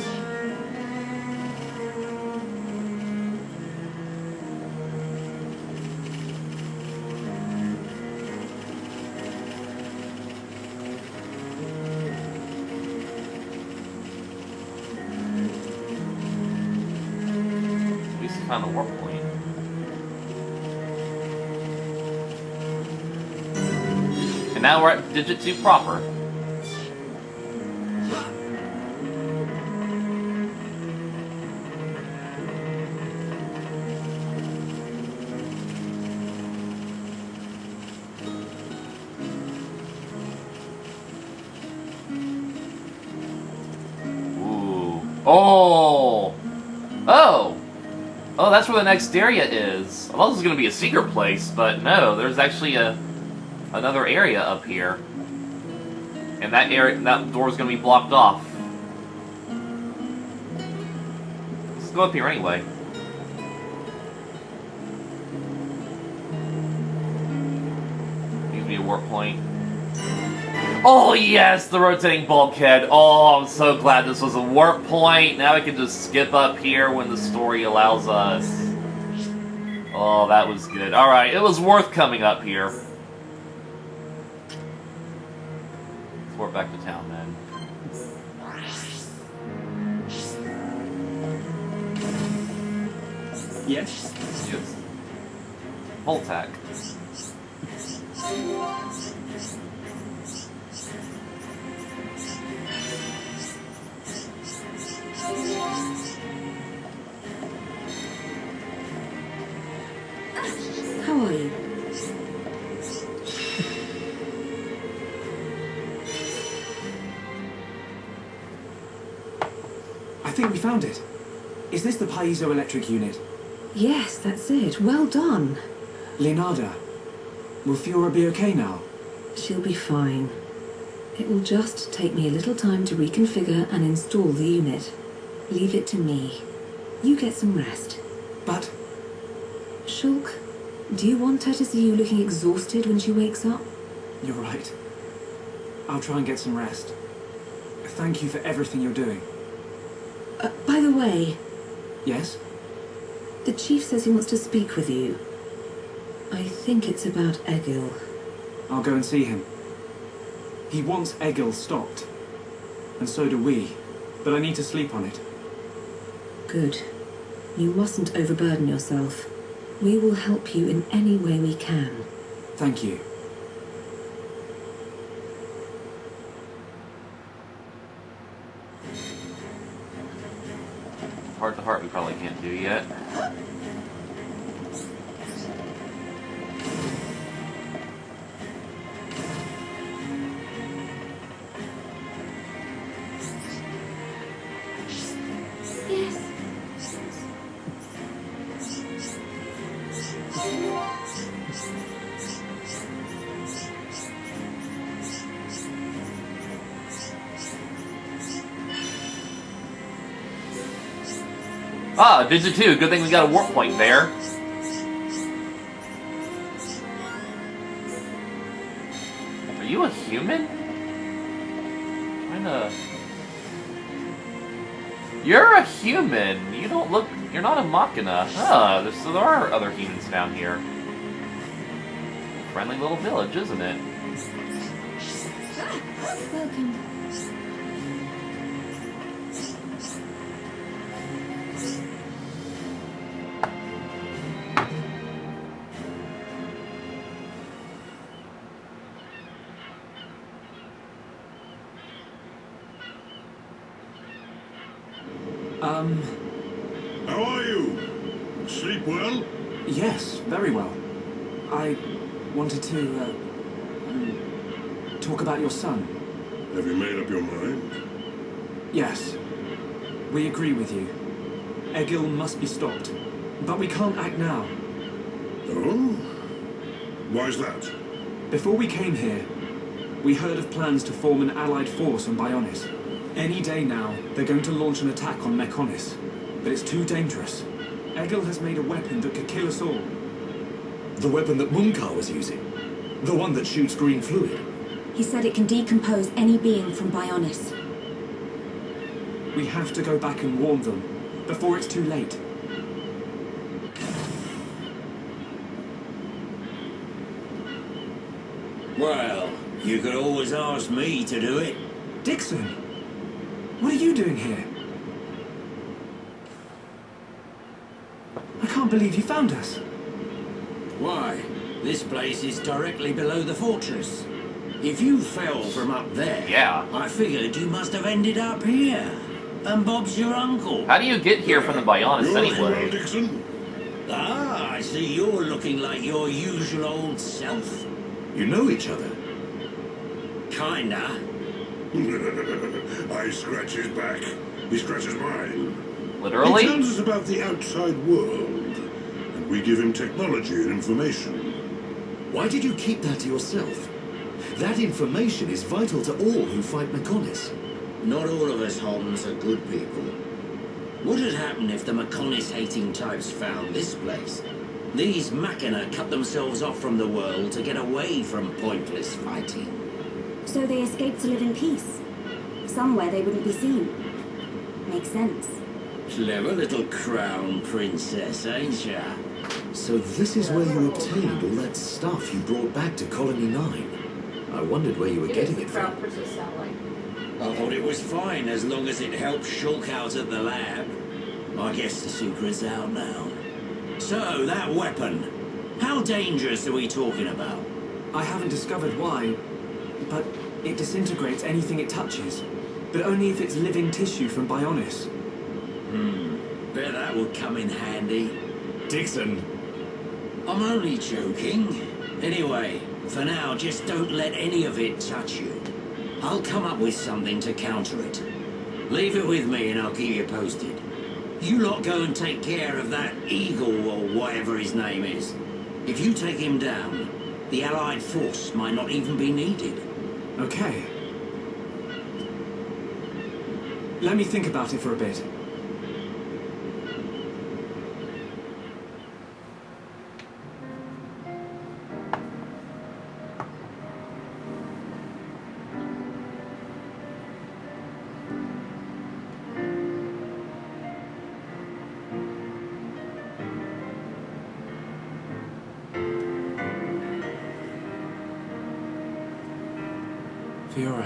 At least found a warp point. And now we're at Digit 2 proper. Oh! Oh! Oh, that's where the next area is. I thought this was going to be a secret place, but no, there's actually another area up here. And that door is going to be blocked off. Let's go up here anyway. Gives me a warp point. Oh yes, the rotating bulkhead. Oh, I'm so glad this was a warp point. Now we can just skip up here when the story allows us. Oh, that was good. Alright, it was worth coming up here. Let's warp back to town then. Yes? Yes. Voltac. How are you? I think we found it. Is this the piezoelectric unit? Yes, that's it. Well done. Leonarda, will Fiora be okay now? She'll be fine. It will just take me a little time to reconfigure and install the unit. Leave it to me. You get some rest. But... Shulk, do you want her to see you looking exhausted when she wakes up? You're right. I'll try and get some rest. Thank you for everything you're doing. By the way... Yes? The Chief says he wants to speak with you. I think it's about Egil. I'll go and see him. He wants Egil stopped. And so do we. But I need to sleep on it. Good. You mustn't overburden yourself. We will help you in any way we can. Thank you. Heart to heart we probably can't do yet. Yes. Ah, Digit 2. Good thing we got a warp point there. Are you a human? Kinda... You're a human. You don't look... You're not a Machina. Ah, so there are other humans down here. friendly little village, isn't it? Welcome. How are you? Sleep well? Yes, very well. I wanted to, talk about your son. Have you made up your mind? Yes. We agree with you. Egil must be stopped. But we can't act now. Oh? Why's that? Before we came here, we heard of plans to form an allied force on Bionis. Any day now, they're going to launch an attack on Mechonis. But it's too dangerous. Egil has made a weapon that could kill us all. The weapon that Munkar was using? The one that shoots green fluid? He said it can decompose any being from Bionis. We have to go back and warn them, before it's too late. Well, you could always ask me to do it. Dixon! What are you doing here? I can't believe you found us. Why? This place is directly below the fortress. If you fell from up there, Yeah. I figured you must have ended up here. And Bob's your uncle. How do you get here from the Bionis You're looking well, anyway? Dixon. Ah, I see you're looking like your usual old self. You know each other? Kinda. I scratch his back. He scratches mine. Literally? He tells us about the outside world, and we give him technology and information. Why did you keep that to yourself? That information is vital to all who fight Mechonis. Not all of us Homs are good people. What had happened if the Mechonis-hating types found this place? These Machina cut themselves off from the world to get away from pointless fighting. So they escaped to live in peace. Somewhere they wouldn't be seen. Makes sense. Clever little crown princess, ain't ya? So this is where you obtained all that stuff you brought back to Colony 9. I wondered where you were getting it from. I thought it was fine as long as it helped Shulk out at the lab. I guess the secret's out now. So, that weapon. How dangerous are we talking about? I haven't discovered why, but it disintegrates anything it touches. But only if it's living tissue from Bionis. Bet that would come in handy. Dixon! I'm only joking. Anyway, for now, just don't let any of it touch you. I'll come up with something to counter it. Leave it with me and I'll keep you posted. You lot go and take care of that Eagle or whatever his name is. If you take him down, the Allied force might not even be needed. Okay. Let me think about it for a bit. Fiora.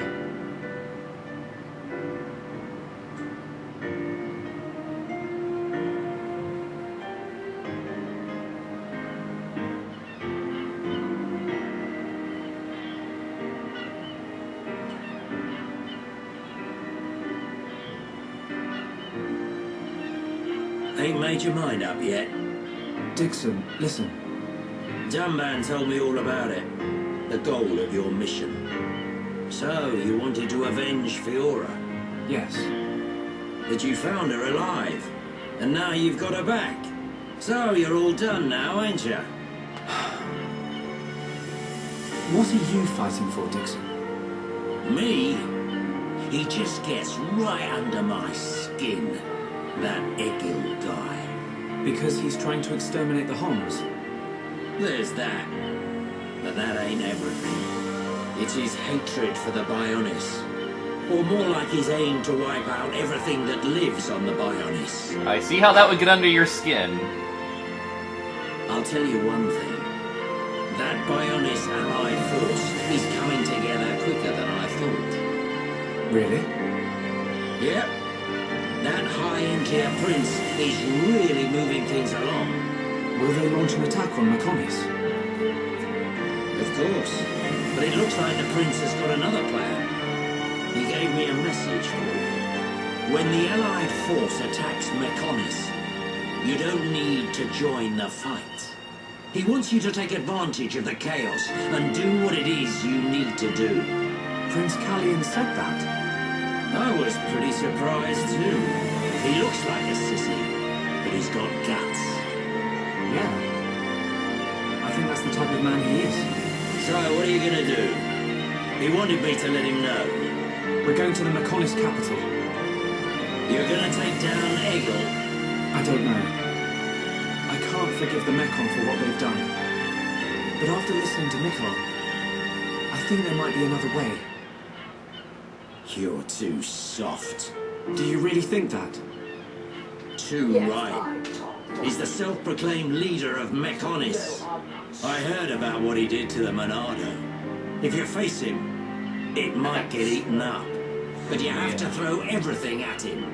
Ain't made your mind up yet? Dixon, listen. Dunban told me all about it. The goal of your mission. So, you wanted to avenge Fiora? Yes. But you found her alive. And now you've got her back. So, you're all done now, ain't ya? What are you fighting for, Dixon? Me? He just gets right under my skin. That Egil guy. Because he's trying to exterminate the Homs. There's that. But that ain't everything. It's his hatred for the Bionis. Or more like his aim to wipe out everything that lives on the Bionis. I see how that would get under your skin. I'll tell you one thing. That Bionis Allied force is coming together quicker than I thought. Really? Yep. That high-end tier prince is really moving things along. Will they launch an attack on Mechonis? Of course. But it looks like the prince has got another plan. He gave me a message for you. When the Allied force attacks Mechonis, you don't need to join the fight. He wants you to take advantage of the chaos and do what it is you need to do. Prince Callian said that. I was pretty surprised too. He looks like a sissy, but he's got guts. Yeah. I think that's the type of man he is. So, what are you gonna do? He wanted me to let him know. We're going to the Mechonis capital. You're gonna take down Egil? I don't know. I can't forgive the Mechon for what they've done. But after listening to Mikon, I think there might be another way. You're too soft. Do you really think that? Too right. He's the self-proclaimed leader of Mechonis. I heard about what he did to the Monado. If you face him, it might get eaten up. But you have to throw everything at him.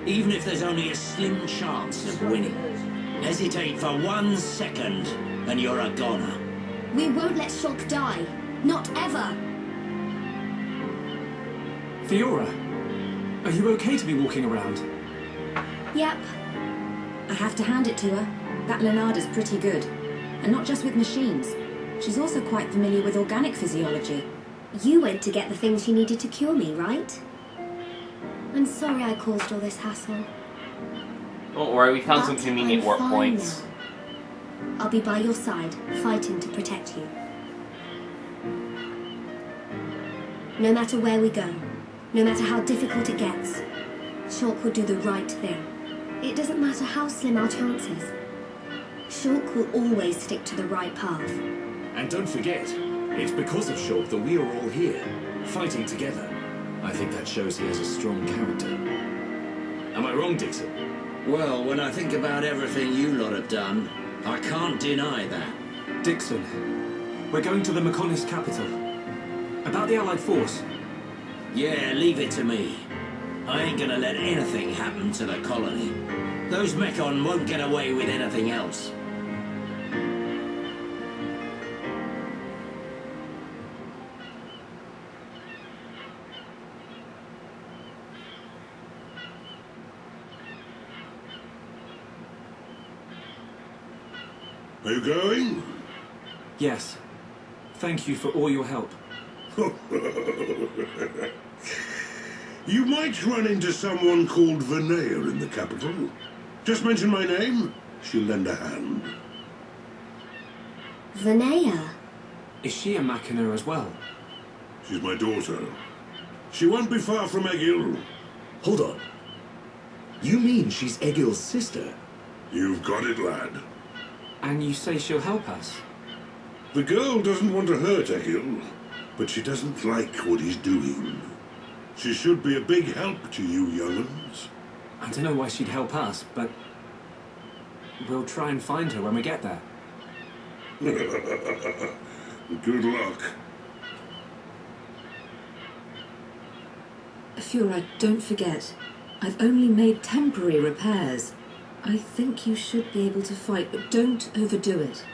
Even if there's only a slim chance of winning. Hesitate for 1 second, and you're a goner. We won't let Shulk die. Not ever. Fiora, are you okay to be walking around? Yep. I have to hand it to her. That Lenarda's pretty good. And not just with machines. She's also quite familiar with organic physiology. You went to get the things you needed to cure me, right? I'm sorry I caused all this hassle. Don't worry, we found some But convenient I'm warp fine points. now. I'll be by your side, fighting to protect you. No matter where we go, no matter how difficult it gets, Shulk will do the right thing. It doesn't matter how slim our chances. Shulk will always stick to the right path. And don't forget, it's because of Shulk that we are all here, fighting together. I think that shows he has a strong character. Am I wrong, Dixon? Well, when I think about everything you lot have done, I can't deny that. Dixon, we're going to the Mechonis capital. About the Allied force. Yeah, leave it to me. I ain't gonna let anything happen to the colony. Those Mechon won't get away with anything else. Are you going? Yes. Thank you for all your help. You might run into someone called Vanea in the capital. Just mention my name, she'll lend a hand. Vanea? Is she a Machina as well? She's my daughter. She won't be far from Egil. Hold on. You mean she's Egil's sister? You've got it, lad. And you say she'll help us? The girl doesn't want to hurt Egil, but she doesn't like what he's doing. She should be a big help to you young'uns. I don't know why she'd help us, but we'll try and find her when we get there. Good luck. Fiora, don't forget, I've only made temporary repairs. I think you should be able to fight, but don't overdo it.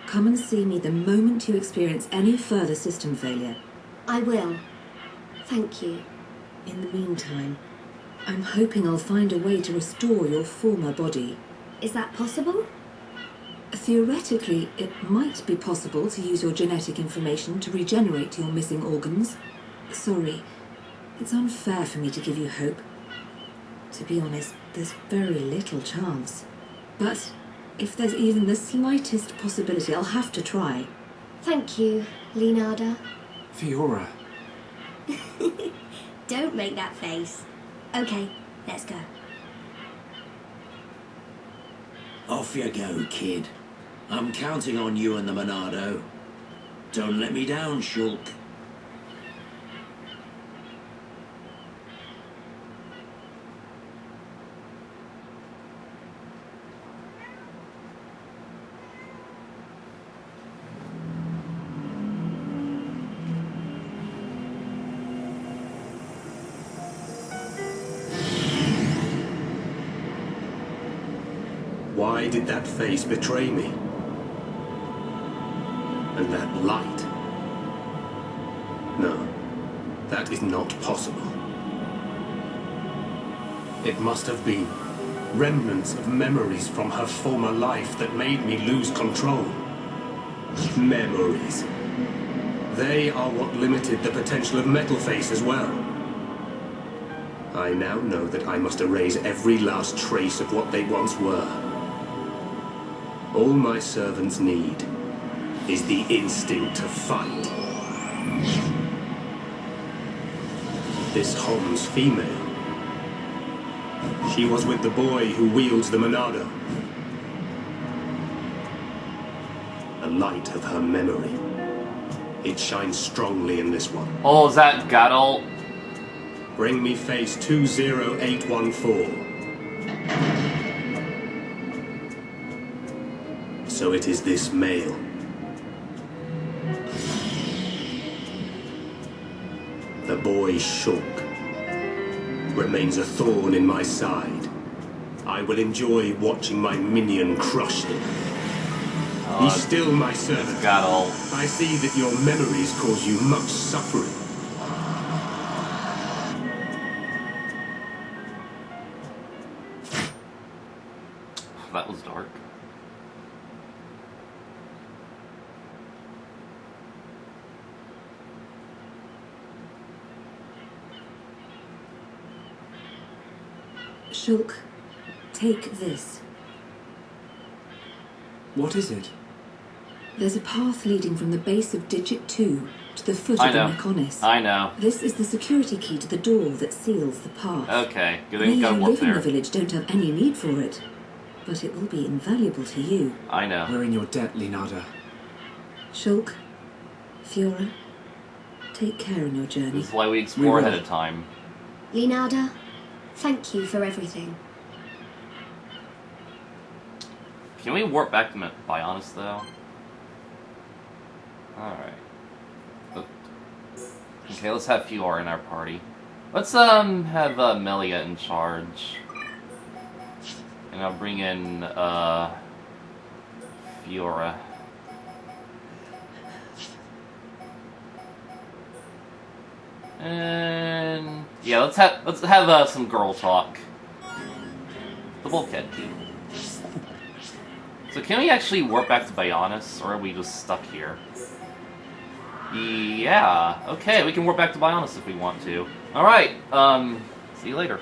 Come and see me the moment you experience any further system failure. I will. Thank you. In the meantime, I'm hoping I'll find a way to restore your former body. Is that possible? Theoretically, it might be possible to use your genetic information to regenerate your missing organs. Sorry, it's unfair for me to give you hope. To be honest, there's very little chance. But if there's even the slightest possibility, I'll have to try. Thank you, Leonarda. Fiora. Don't make that face. Okay, let's go. Off you go, kid. I'm counting on you and the Monado. Don't let me down, Shulk. Why did that face betray me? And that light? No, that is not possible. It must have been remnants of memories from her former life that made me lose control. Memories. They are what limited the potential of Metalface as well. I now know that I must erase every last trace of what they once were. All my servants need is the instinct to fight. This Hom's female. She was with the boy who wields the Monado. The light of her memory. It shines strongly in this one. Oh, is that Gadol? Bring me face 20814. So it is this male. The boy Shulk remains a thorn in my side. I will enjoy watching my minion crush him. He's still my servant. Gadol. I see that your memories cause you much suffering. That was dark. Shulk, take this. What is it? There's a path leading from the base of Digit 2 to the foot I of the know. Mechonis. I know. This is the security key to the door that seals the path. Okay, good We thing who got live what's in the there. village don't have any need for it, but it will be invaluable to you. I know. We're in your debt, Linada. Shulk, Fiora, take care in your journey. This is why we explore ahead of time. Linada, thank you for everything. Can we warp back to Bionis, though? Alright. Okay, let's have Fiora in our party. Let's, have, Melia in charge. And I'll bring in, Fiora. And... yeah, let's have, some girl talk. The bulkhead key. So can we actually warp back to Bionis, or are we just stuck here? Yeah, okay, we can warp back to Bionis if we want to. Alright, see you later.